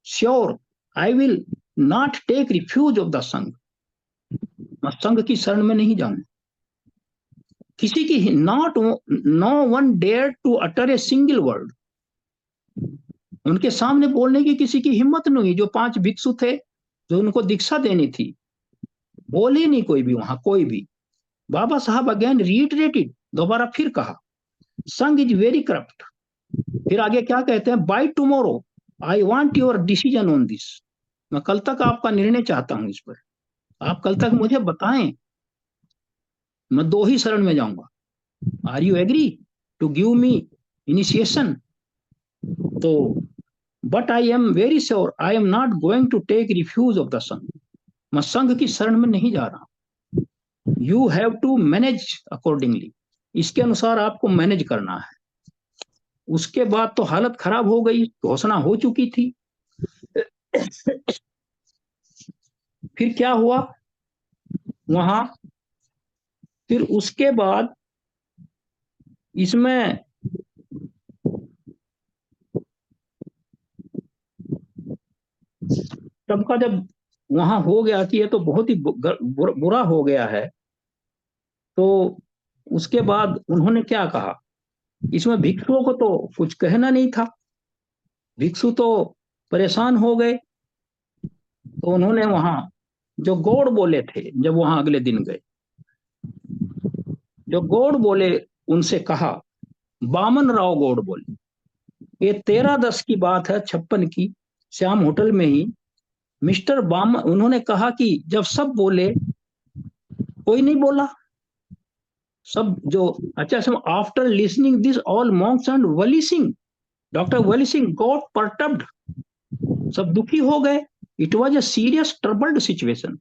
sure, I will not take refuge of the संघ, मैं संघ की शरण में नहीं जाऊंगा। किसी की not, no one dare to utter a single word, उनके सामने बोलने की किसी की हिम्मत नहीं। जो 5 भिक्षु थे जो उनको दीक्षा देनी थी, बोले नहीं कोई भी वहां, कोई भी। बाबा साहब अगेन रीइटरेटेड, दोबारा फिर कहा, संघ इज वेरी करप्ट। फिर आगे क्या कहते हैं, by tomorrow I want your decision on this, मैं कल तक आपका निर्णय चाहता हूं इस पर, आप कल तक मुझे बताएं, मैं 2 ही शरण में जाऊंगा, are you agree to give me initiation. तो but I am very sure I am not going to take refuge of the संघ, मैं संघ की शरण में नहीं जा रहा, you have to manage accordingly, इसके अनुसार आपको मैनेज करना है। उसके बाद तो हालत खराब हो गई, घोषणा हो चुकी थी। फिर क्या हुआ वहां, फिर उसके बाद इसमें सबका जब वहां हो गया कि ये तो बहुत ही बुरा हो गया है, तो उसके बाद उन्होंने क्या कहा, इसमें भिक्षुओं को तो कुछ कहना नहीं था, भिक्षु तो परेशान हो गए। तो उन्होंने वहां जो गौड़ बोले थे, जब वहां अगले दिन गए, जो गौड़ बोले उनसे कहा, बामन राव गौड़ बोले, ये 13/10 की बात है, 56 की, श्याम होटल में ही मिस्टर बाम उन्होंने कहा कि जब सब बोले कोई नहीं बोला, सब जो अच्छा सब after listening this all monks and Vali Singh, doctor Wali Singh got perturbed, सब दुखी हो गए। It was a serious troubled situation.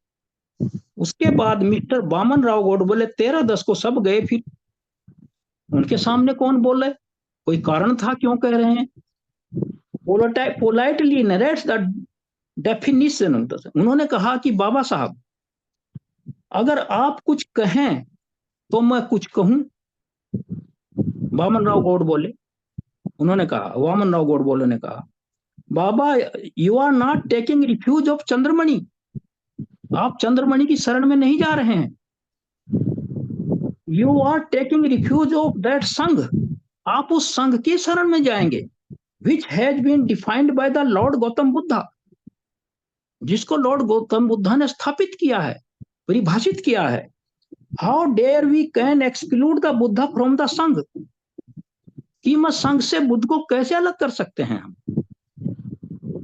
उसके बाद मिस्टर बामन राव गौड बोले 13/10 को सब गए, फिर उनके सामने कौन बोले, कोई कारण था क्यों कह रहे हैं। पोलाइटली नरेट्स द डेफिनेशन, उन्होंने कहा कि बाबा साहब अगर आप कुछ कहें तो मैं कुछ कहूं। वामन राव गौड बोले, उन्होंने कहा, वामन राव गौड बोले ने कहा, Baba you are not taking refuge of Chandramani, आप चंद्रमणि की शरण में नहीं जा रहे हैं, you are taking refuge of that Sangha, आप उस संघ की शरण में जाएंगे, which has been defined by the lord Gautam Buddha, जिसको लॉर्ड गौतम बुद्धा ने स्थापित किया है, परिभाषित किया है। How dare we can exclude the Buddha from the Sangh, कि मैं संघ से बुद्ध को कैसे अलग कर सकते हैं हम।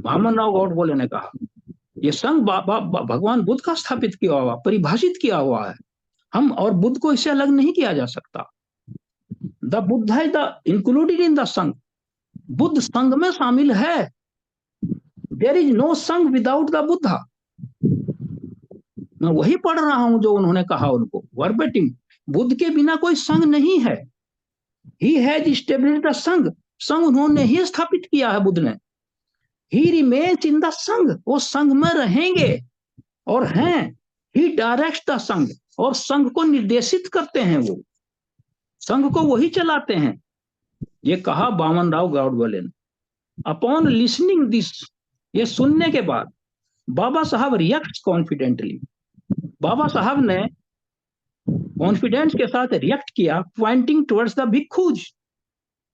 वामन राव गौड बोले ने कहा, ये संघ भगवान बुद्ध का स्थापित किया हुआ, परिभाषित किया हुआ है, हम और बुद्ध को इससे अलग नहीं किया जा सकता। The Buddha is the included in the संघ, बुद्ध संघ में शामिल है। देयर इज नो संघ विदाउट द बुद्धा, मैं वही पढ़ रहा हूं जो उन्होंने कहा उनको वर्बेटिम, बुद्ध के बिना कोई संघ नहीं है। ही हैज एस्टैब्लिश्ड द संघ, संघ उन्होंने ही स्थापित किया है बुद्ध ने। ही रिमेन्स इन द संघ, वो संघ में रहेंगे और हैं। ही डायरेक्ट्स द संघ, और संघ को निर्देशित करते हैं, वो संघ को वही चलाते हैं। ये कहा वामन राव गौडबोले ने। अपॉन लिसनिंग दिस, ये सुनने के बाद बाबा साहब रिएक्ट कॉन्फिडेंटली, बाबा साहब ने कॉन्फिडेंस के साथ रिएक्ट किया, पॉइंटिंग टुवर्ड्स द भिक्षुज,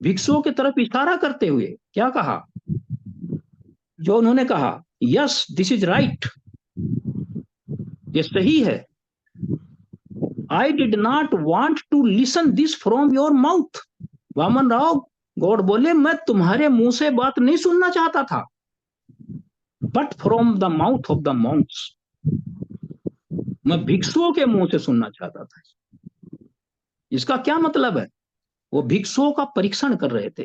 भिक्षुओं की तरफ इशारा करते हुए क्या कहा, जो उन्होंने कहा, यस दिस इज राइट, ये सही है। I did not want to listen this from your mouth, Vaman Rao Gaud बोले, मैं तुम्हारे मुंह से बात नहीं सुनना चाहता था, but from the mouth of the Monks, मैं भिक्षुओं के मुंह से सुनना चाहता था। इसका क्या मतलब है, वो भिक्षुओं का परीक्षण कर रहे थे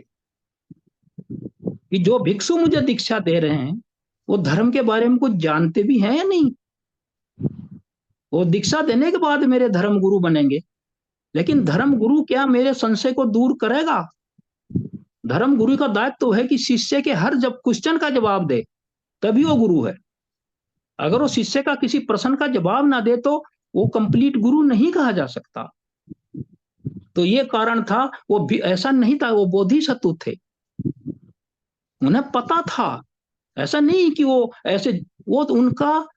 कि जो भिक्षु मुझे दीक्षा दे रहे हैं वो धर्म के बारे में कुछ जानते भी हैं या नहीं। वो दीक्षा देने के बाद मेरे धर्म गुरु बनेंगे, लेकिन धर्म गुरु क्या मेरे संशय को दूर करेगा। धर्म गुरु का दायित्व तो है कि शिष्य के हर जब क्वेश्चन का जवाब दे, तभी वो गुरु है। अगर वो शिष्य का किसी प्रश्न का जवाब ना दे तो वो कंप्लीट गुरु नहीं कहा जा सकता। तो ये कारण था, वो भी ऐसा नहीं था, वो बोधिसत्व थे, उन्हें पता था, ऐसा नहीं कि वो ऐसे, वो तो उनका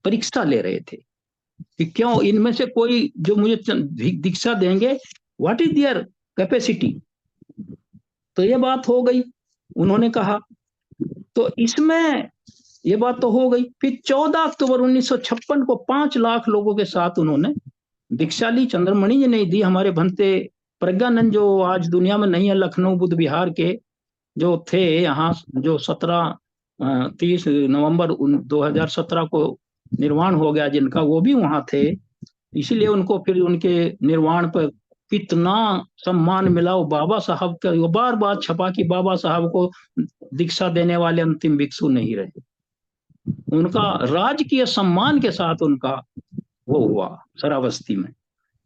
परीक्षा ले रहे थे कि क्यों इनमें से कोई जो मुझे दीक्षा देंगे, व्हाट इज देयर कैपेसिटी। तो ये बात हो गई, उन्होंने कहा। तो इसमें ये बात तो हो गई। फिर 14 अक्टूबर 1956 को 5 लाख लोगों के साथ उन्होंने दीक्षा ली। चंद्रमणि जी ने दी, हमारे भंते प्रज्ञानंद जो आज दुनिया में नहीं है, लखनऊ बुद्ध विहार के जो थे यहाँ, जो 30 नवंबर 2017 को निर्वाण हो गया जिनका, वो भी वहां थे। इसीलिए उनको फिर उनके निर्वाण पर कितना सम्मान मिला। वो बाबा साहब का वो बार बार छपा कि बाबा साहब को दीक्षा देने वाले अंतिम भिक्षु नहीं रहे, उनका राजकीय सम्मान के साथ उनका वो हुआ शरावस्ती में।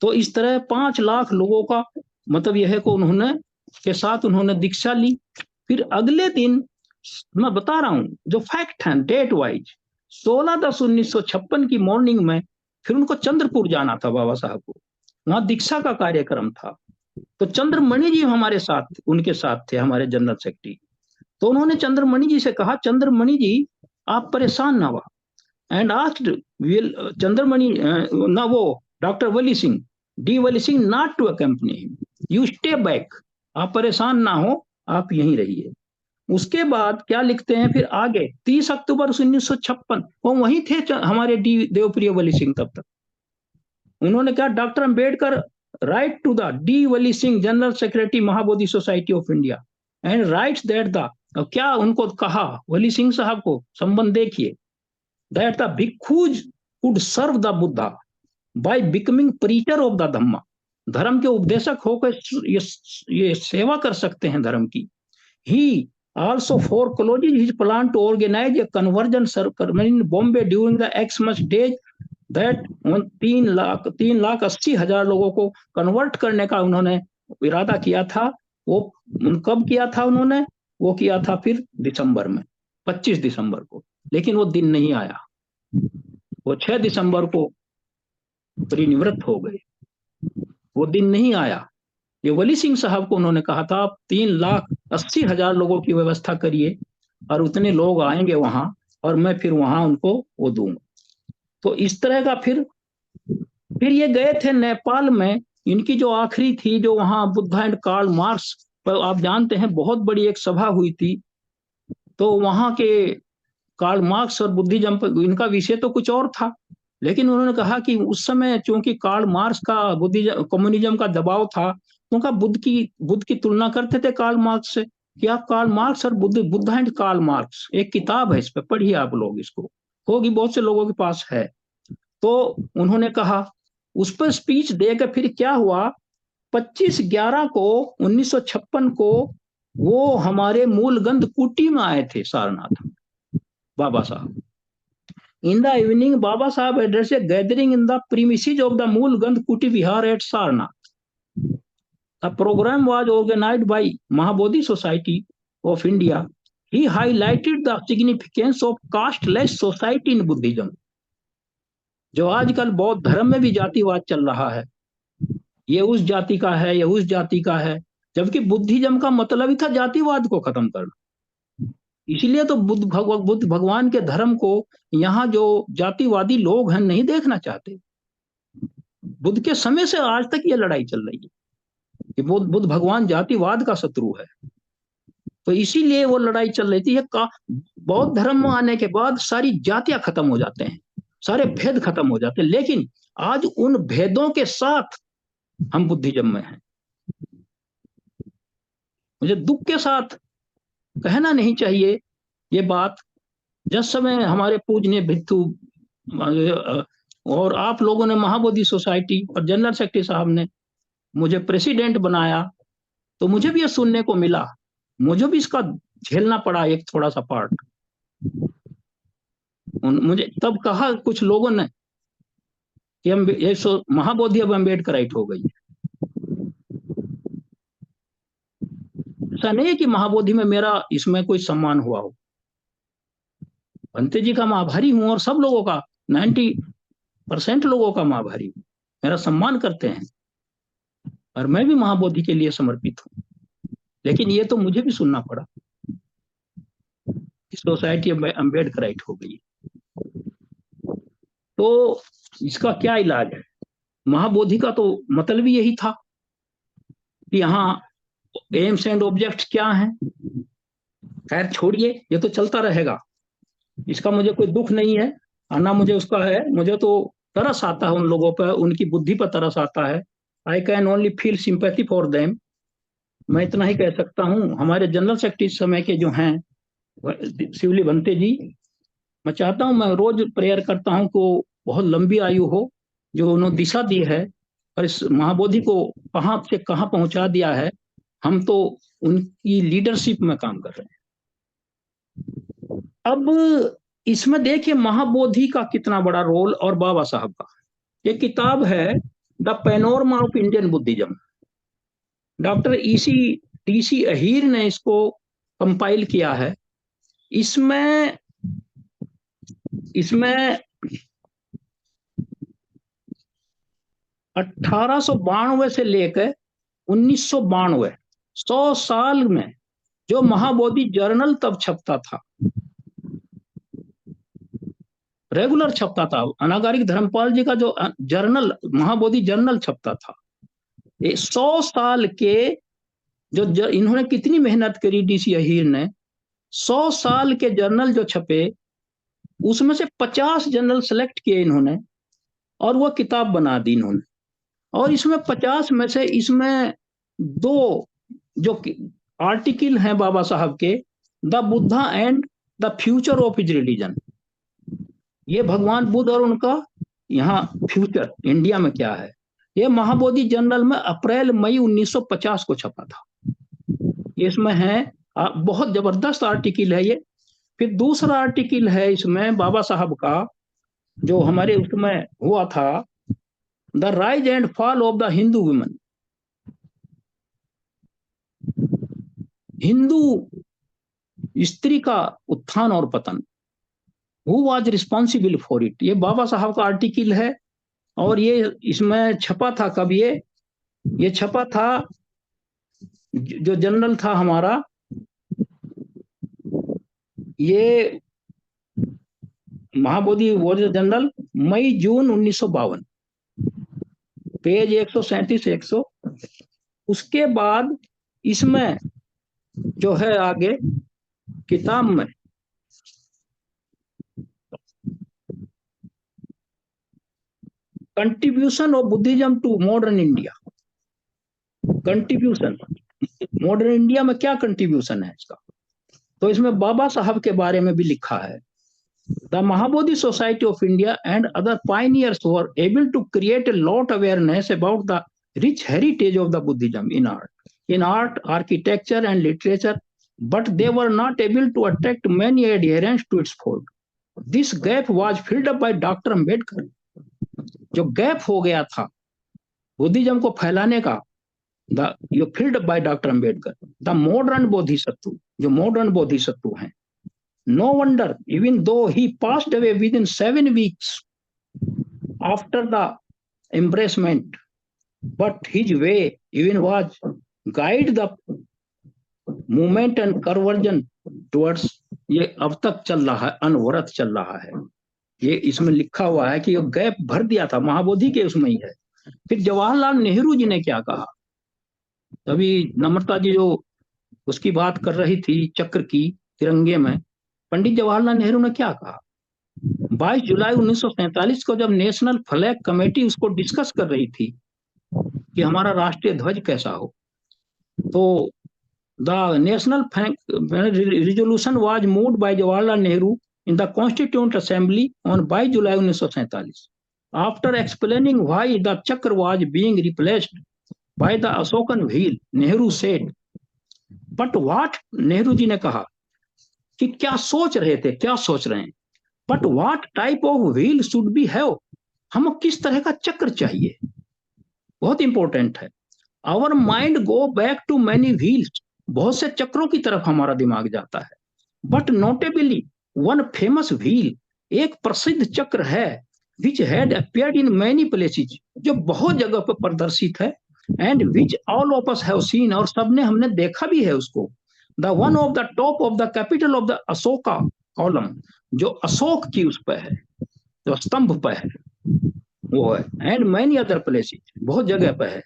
तो इस तरह 5 लाख लोगों का मतलब यह है कि उन्होंने के साथ उन्होंने दीक्षा ली। फिर अगले दिन, मैं बता रहा हूं जो फैक्ट है डेट वाइज, 16/10/1956 की मॉर्निंग में फिर उनको चंद्रपुर जाना था बाबा साहब को, वहां दीक्षा का कार्यक्रम था। तो चंद्रमणि जी हमारे साथ, उनके साथ थे, हमारे जनरल सेक्रेटरी। तो उन्होंने चंद्रमणि जी से कहा, चंद्रमणि जी आप परेशान ना हुआ, एंड आस्क्ड चंद्रमणि ना वो doctor Wali Singh, D Wali Singh, not to accompany him, you stay back, आप परेशान ना हो, आप यहीं रहिए। उसके बाद क्या लिखते हैं फिर आगे, 30 अक्टूबर 1956 वो वहीं थे हमारे डी देवप्रिय वली सिंह। तब तक उन्होंने कहा, doctor Ambedkar write to the D Wali Singh, general secretary Mahabodhi society of India, and writes that the, क्या उनको कहा वली सिंह साहब को संबंध देखिए, that the bhikshus could serve the Buddha by becoming preacher of the Dhamma, धर्म के उपदेशक होकर ये सेवा कर सकते हैं धर्म की। ही also foreclosed his plan to organize a conversion ceremony in Bombay during the Xmas days that 3,80,000 लोगों को कन्वर्ट करने का उन्होंने इरादा किया था। वो कब किया था उन्होंने, वो किया था फिर दिसंबर में, 25 दिसंबर को, लेकिन वो दिन नहीं आया, वो 6 दिसंबर को परिनिवृत्त हो गए, वो दिन नहीं आया। ये वली सिंह साहब को उन्होंने कहा था आप 3,80,000 लोगों की व्यवस्था करिए और उतने लोग आएंगे वहां और मैं फिर वहां उनको वो दूंगा। तो इस तरह का फिर ये गए थे नेपाल में, इनकी जो आखिरी थी जो वहां बुद्धा एंड कार्ल मार्क्स पर, आप जानते हैं बहुत बड़ी एक सभा हुई थी, तो वहां के कार्ल मार्क्स और बुद्धिज्म पर इनका विषय तो कुछ और था, लेकिन उन्होंने कहा कि उस समय चूंकि कार्ल मार्क्स का बुद्धिज्म कम्युनिज्म का दबाव था, उनका बुद्ध की तुलना करते थे कार्ल मार्क्स से, कि आप कार्ल मार्क्स और बुद्धा एंड कार्ल मार्क्स, एक किताब है, इस पे पढ़िए आप लोग, इसको होगी बहुत से लोगों के पास है। तो उन्होंने कहा, उस पर स्पीच देकर फिर क्या हुआ, 25/11 को 1956 को वो हमारे मूलगंध कुटी में आए थे सारनाथ, बाबा साहब। In the evening, Baba Sahib addressed a gathering in the premises of the Moolgand Kuti Vihar at Sarnath. The program was organized by Mahabodhi Society of India. He highlighted the significance of casteless society in Buddhism. जो आजकल बौद्ध धर्म में भी जातिवाद चल रहा है, ये उस जाति का है, ये उस जाति का है, जबकि बुद्धिज्म का मतलब ही था जातिवाद को खत्म करना। इसीलिए तो बुद्ध भगवान के धर्म को यहाँ जो जातिवादी लोग हैं नहीं देखना चाहते। बुद्ध के समय से आज तक ये लड़ाई चल रही है कि बुद्ध भगवान जातिवाद का शत्रु है, तो इसीलिए वो लड़ाई चल रही थी। बौद्ध धर्म में आने के बाद सारी जातियां खत्म हो जाते हैं, सारे भेद खत्म हो जाते हैं, लेकिन आज उन भेदों के साथ हम बुद्धिज्म में हैं। मुझे दुख के साथ कहना नहीं चाहिए ये बात, जिस समय हमारे पूजनीय भित्तु और आप लोगों ने महाबोधि सोसाइटी और जनरल सेक्रेटरी साहब ने मुझे प्रेसिडेंट बनाया, तो मुझे भी ये सुनने को मिला, मुझे भी इसका झेलना पड़ा एक थोड़ा सा पार्ट। मुझे तब कहा कुछ लोगों ने कि हम महाबोधि अब अम्बेडकराइट हो गई। ऐसा नहीं है कि महाबोधि में मेरा इसमें कोई सम्मान हुआ हो, भंते जी का मैं आभारी हूं और सब लोगों का 90% लोगों का मैं आभारी हूं, मेरा सम्मान करते हैं और मैं भी महाबोधि के लिए समर्पित हूं। लेकिन ये तो मुझे भी सुनना पड़ा, सोसाइटी अम्बेडकराइट हो गई। तो इसका क्या इलाज है? महाबोधि का तो मतलब ही यही था कि यहाँ एम्स एंड ऑब्जेक्ट क्या है। खैर छोड़िए, ये तो चलता रहेगा, इसका मुझे कोई दुख नहीं है, ना मुझे उसका है, मुझे तो तरस आता है उन लोगों पर, उनकी बुद्धि पर तरस आता है। I can only feel sympathy for them. मैं इतना ही कह सकता हूँ। हमारे जनरल सेक्रेटरी समय के जो हैं शिवली भंते जी, मैं चाहता हूँ, मैं रोज प्रेयर करता हूँ को बहुत लंबी आयु हो, जो उन्होंने दिशा दी है और इस महाबोधि को कहाँ से कहाँ पहुंचा दिया है, हम तो उनकी लीडरशिप में काम कर रहे हैं। अब इसमें देखिए महाबोधि का कितना बड़ा रोल और बाबा साहब का। ये किताब है the panorama of Indian Buddhism, doctor TC Ahir ने इसको कंपाइल किया है। इसमें 1892 से लेकर 1992, 100 साल में जो महाबोधि जर्नल तब छपता था, रेगुलर छपता था, अनागारिक धर्मपाल जी का जो जर्नल महाबोधि जर्नल छपता था, 100 साल के जो इन्होंने कितनी मेहनत करी डीसी अहीर ने, 100 साल के जर्नल जो छपे उसमें से 50 जर्नल सेलेक्ट किए इन्होंने और वो किताब बना दी इन्होंने। और इसमें 50 में से इसमें 2 जो आर्टिकल हैं बाबा साहब के, the Buddha and the future of his religion. ये भगवान बुद्ध और उनका यहाँ फ्यूचर इंडिया में क्या है। ये महाबोधि जर्नल में अप्रैल मई 1950 को छपा था। इसमें है बहुत जबरदस्त आर्टिकल है ये। फिर दूसरा आर्टिकल है इसमें बाबा साहब का, जो हमारे उसमें हुआ था, the rise and fall of the Hindu women. Hindu स्त्री का उत्थान और पतन, who was responsible for it. ये बाबा साहब का आर्टिकल है। और ये इसमें छपा था कब, ये छपा था, जो जनरल था हमारा, ये महाबोधि वॉरियर जनरल, मई जून 1952, पेज 137 100। उसके बाद इसमें जो है आगे किताब में contribution of Buddhism to modern India. Contribution modern India में क्या कंट्रीब्यूशन है इसका, तो इसमें बाबा साहब के बारे में भी लिखा है। The Mahabodhi society of India and other pioneers were able to create a lot awareness about the rich heritage of the Buddhism in art, architecture and literature, but they were not able to attract many adherents to its fold. This gap was filled up by Dr. Ambedkar. जो gap हो गया था Buddhism को फैलाने का, you filled up by Dr. Ambedkar, the modern bodhisattva, जो modern Bodhisattva हैं। No wonder, even though he passed away within 7 weeks after the embracement, but his way even was guide the movement and conversion towards, ये अब तक चल रहा है, अनवरत चल रहा है। ये इसमें लिखा हुआ है कि ये गैप भर दिया था, महाबोधि के उसमें ही है। फिर जवाहरलाल नेहरू जी ने क्या कहा, अभी नम्रता जी जो उसकी बात कर रही थी चक्र की, तिरंगे में, पंडित जवाहरलाल नेहरू ने क्या कहा। 22 जुलाई 1947 को जब नेशनल फ्लैग कमेटी उसको डिस्कस कर रही थी कि हमारा राष्ट्रीय ध्वज कैसा हो, तो the national resolution was moved by Jawaharlal Nehru in the constituent assembly on 22 July 1947। After explaining why the chakra was being replaced by the Ashokan wheel, Nehru said, but what, Nehru ji ने कहा कि क्या सोच रहे थे, क्या सोच रहे हैं, but what type of wheel should be have, हम किस तरह का चक्र चाहिए, बहुत इंपॉर्टेंट है। Our mind go back to many wheels, बहुत से चक्रों की तरफ हमारा दिमाग जाता है, but notably one famous wheel, एक प्रसिद्ध चक्र है, which had appeared in many places, जो बहुत जगह पर प्रदर्शित है, and which all of us have seen, और सबने हमने देखा भी है उसको, the one of the top of the capital of the Ashoka column, जो अशोक की उस पर है, जो स्तंभ पर है वो है, एंड मैनी अदर प्लेसेस, बहुत जगह पर है।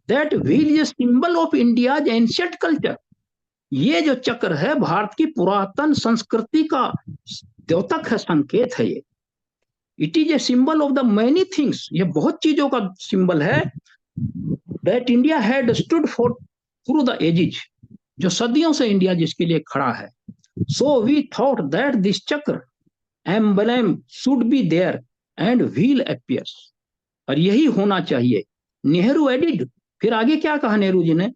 That wheel is symbol of India's ancient culture, ये जो चक्र है भारत की पुरातन संस्कृति का द्योतक है, संकेत है ये। It is a symbol of the many things, ये बहुत चीजों का सिंबल है। That India had stood for through the ages, जो सदियों से इंडिया जिसके लिए खड़ा है। So we thought that this chakra emblem should be there and wheel appears, और यही होना चाहिए। नेहरू एडिड, फिर आगे क्या कहा नेहरू जी ने,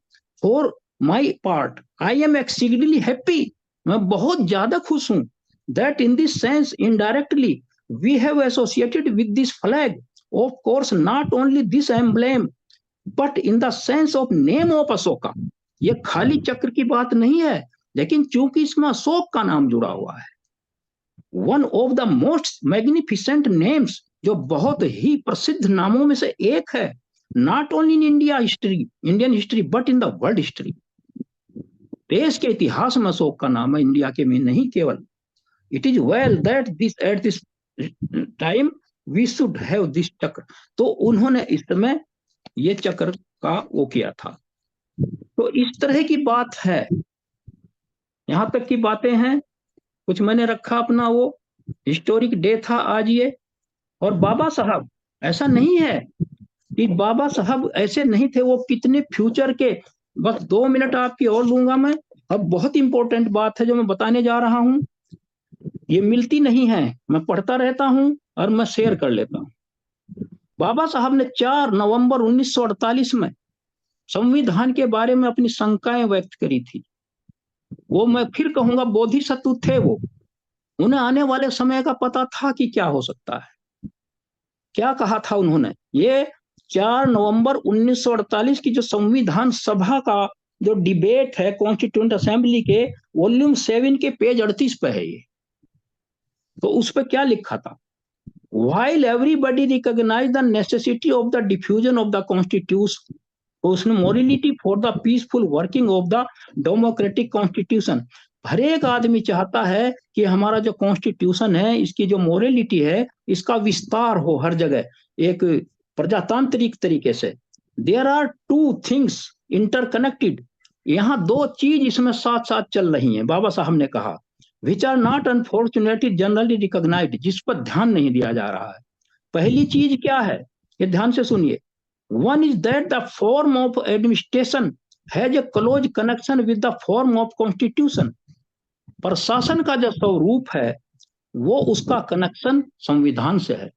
for my part I am exceedingly happy, मैं बहुत ज्यादा खुश हूं, that in this sense indirectly we have associated with this flag, of course not only this emblem but in the sense of name of Ashoka, ये खाली चक्र की बात नहीं है, लेकिन चूंकि इसमें अशोक का नाम जुड़ा हुआ है, one of the most magnificent names, जो बहुत ही प्रसिद्ध नामों में से एक है, not only in India history, Indian history, but in the world history, देश के इतिहास में अशोक का नाम है, इंडिया के में नहीं केवल। It is well that this at this time we should have this chakra, तो उन्होंने इस समय ये चक्र का वो किया था। तो इस तरह की बात है, यहां तक की बातें हैं, कुछ मैंने रखा अपना वो हिस्टोरिक डे था आज ये। और बाबा साहब, ऐसा नहीं है कि बाबा साहब ऐसे नहीं थे, वो कितने फ्यूचर के बस 2 मिनट आपकी और लूंगा मैं। अब बहुत इंपॉर्टेंट बात है जो मैं बताने जा रहा हूं, ये मिलती नहीं है, मैं पढ़ता रहता हूं और मैं शेयर कर लेता हूं। बाबा साहब ने 4 नवंबर 1948 में संविधान के बारे में अपनी शंकाएं व्यक्त करी थी। वो मैं फिर कहूंगा बोधिसत्व थे वो, उन्हें आने वाले समय का पता था कि क्या हो सकता है। क्या कहा था उन्होंने, ये 4 नवंबर 1948 की जो संविधान सभा का जो डिबेट है कॉन्स्टिट्यूंट असेंबली के वॉल्यूम 7 के पेज 38 पे है ये। तो उस पर क्या लिखा था, while everybody recognize the necessity of the diffusion of the constitution morality for the peaceful working of the democratic constitution, हर एक आदमी चाहता है कि हमारा जो कॉन्स्टिट्यूशन है इसकी जो मोरलिटी है इसका विस्तार हो हर जगह एक प्रजातांत्रिक तरीके से। There are two things interconnected, यहाँ दो चीज इसमें साथ साथ चल रही हैं, बाबा साहब ने कहा, which are not unfortunately generally recognised, जिस पर ध्यान नहीं दिया जा रहा है। पहली चीज क्या है, ये ध्यान से सुनिए, one is that the form of administration has a close connection with the form of constitution, प्रशासन का जो स्वरूप है वो उसका कनेक्शन संविधान से है,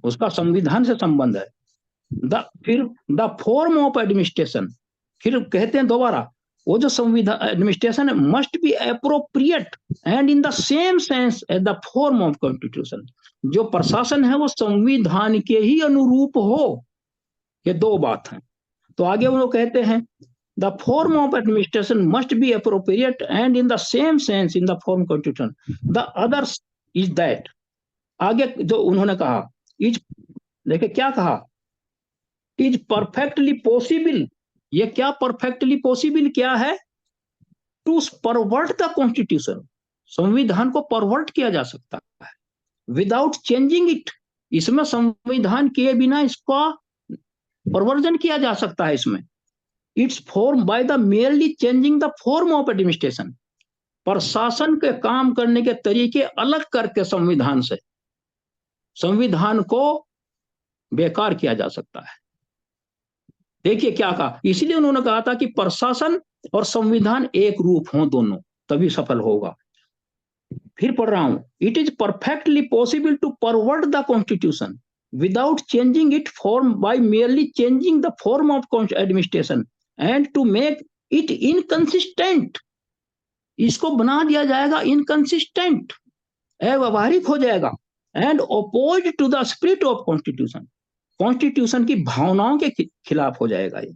उसका संविधान से संबंध है। फिर द फॉर्म ऑफ एडमिनिस्ट्रेशन, फिर कहते हैं दोबारा, वो जो संविधान एडमिनिस्ट्रेशन है must be appropriate and in the same sense as the form of constitution, जो प्रशासन है वो संविधान के ही अनुरूप हो, ये दो बात है। तो आगे वो कहते हैं the form of administration must be appropriate and in the same sense in the form constitution, the others is that, आगे जो उन्होंने कहा इज, देखिए क्या कहा, इज परफेक्टली पॉसिबल, ये क्या परफेक्टली पॉसिबल क्या है, टू परवर्ट द कॉन्स्टिट्यूशन, संविधान को परवर्ट किया जा सकता है, विदाउट चेंजिंग इट, इसमें संविधान के बिना इसका परवर्जन किया जा सकता है इसमें, it's form by the merely changing the form of administration, प्रशासन के काम करने के तरीके अलग करके संविधान से संविधान को बेकार किया जा सकता है। देखिए क्या कहा, इसलिए उन्होंने कहा था कि प्रशासन और संविधान एक रूप हो दोनों, तभी सफल होगा। फिर पढ़ रहा हूं, it is perfectly possible to pervert the constitution without changing it form by merely changing the form of administration and to make it inconsistent, इसको बना दिया जाएगा इनकंसिस्टेंट, अव्यवहारिक हो जाएगा, and oppose to the spirit of constitution, constitution की भावनाओं के खिलाफ हो जाएगा ये।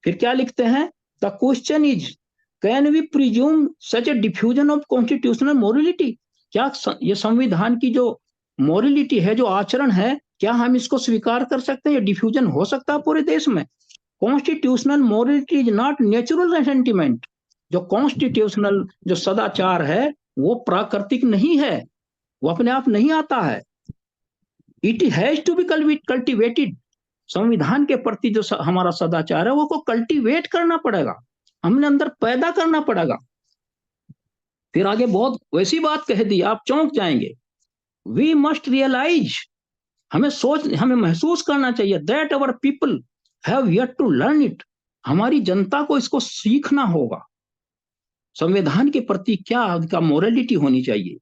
फिर क्या लिखते हैं, the question is can we presume such a diffusion of constitutional morality, क्या ये संविधान की जो मोरलिटी है, जो आचरण है, क्या हम इसको स्वीकार कर सकते हैं, ये डिफ्यूजन हो सकता है पूरे देश में। Constitutional morality is not natural sentiment, जो कॉन्स्टिट्यूशनल जो सदाचार है वो प्राकृतिक नहीं है, वो अपने आप नहीं आता है, it has to be cultivated, संविधान के प्रति जो हमारा सदाचार है वो को कल्टीवेट करना पड़ेगा, हमने अंदर पैदा करना पड़ेगा। फिर आगे बहुत वैसी बात कह दी आप चौंक जाएंगे, वी मस्ट रियलाइज, हमें महसूस करना चाहिए, that our people have yet to learn it, हमारी जनता को इसको सीखना होगा, संविधान के प्रति क्या उनका मोरलिटी होनी चाहिए।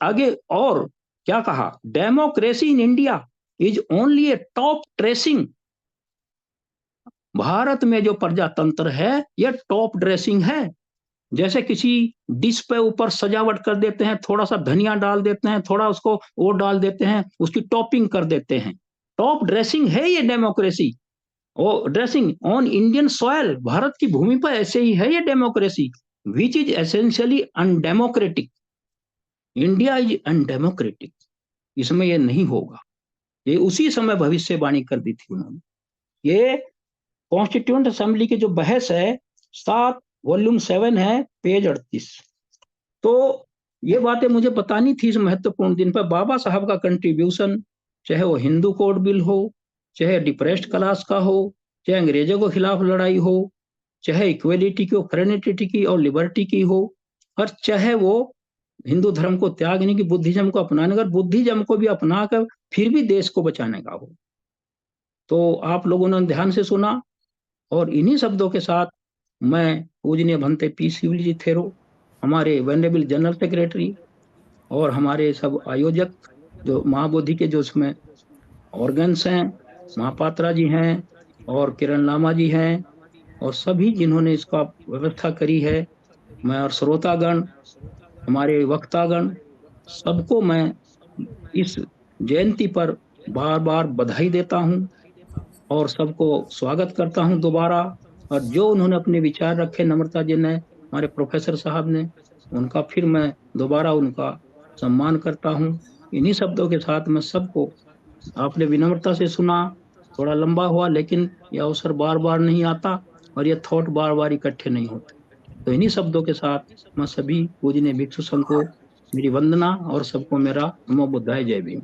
आगे और क्या कहा, democracy in India is only A top dressing, Bharat में जो प्रजातंत्र है यह टॉप ड्रेसिंग है, जैसे किसी डिश पे ऊपर सजावट कर देते हैं, थोड़ा सा धनिया डाल देते हैं, थोड़ा उसको वो डाल देते हैं, उसकी टॉपिंग कर देते हैं, टॉप ड्रेसिंग है ये डेमोक्रेसी, और dressing on Indian soil, Bharat की भूमि पर ऐसे ही है ये democracy, which is essentially undemocratic, India is undemocratic, इसमें ये नहीं होगा, ये उसी समय भविष्यवाणी कर दी थी उन्होंने। ये कॉन्स्टिट्यूंट असेंबली की जो बहस है 7 वॉल्यूम 7 है पेज 38। तो ये बातें मुझे बतानी थी इस महत्वपूर्ण दिन पर, बाबा साहब का कंट्रीब्यूशन, चाहे वो हिंदू कोड बिल हो, चाहे डिप्रेस्ड क्लास का हो, चाहे अंग्रेजों के खिलाफ लड़ाई हो, चाहे इक्वेलिटी की, फ्रेनिटी की और लिबर्टी की हो, और चाहे वो हिंदू धर्म को त्यागने की, बुद्धिज्म को अपनाने का, बुद्धिज्म को भी अपनाकर फिर भी देश को बचाने का हो। तो आप लोगों ने ध्यान से सुना, और इन्हीं शब्दों के साथ मैं पूजनीय भंते पी शिवली जी थेरो, हमारे वेनेबल जनरल सेक्रेटरी, और हमारे सब आयोजक जो महाबोधि के जो उसमें ऑर्गन्स हैं, महापात्रा जी हैं और किरण लामा जी हैं, और सभी जिन्होंने इसका व्यवस्था करी है, मैं और श्रोतागण, हमारे वक्तागण, सबको मैं इस जयंती पर बार बार बधाई देता हूँ और सबको स्वागत करता हूँ दोबारा। और जो उन्होंने अपने विचार रखे, नम्रता जी ने, हमारे प्रोफेसर साहब ने, उनका फिर मैं दोबारा उनका सम्मान करता हूँ। इन्हीं शब्दों के साथ मैं सबको, आपने विनम्रता से सुना, थोड़ा लंबा हुआ, लेकिन यह अवसर बार बार नहीं आता और ये थॉट बार बार इकट्ठे नहीं होते। तो इन्हीं शब्दों के साथ मैं सभी पूजनीय भिक्षु संघ को मेरी वंदना और सबको मेरा नमो बुद्धाय, जय भीम।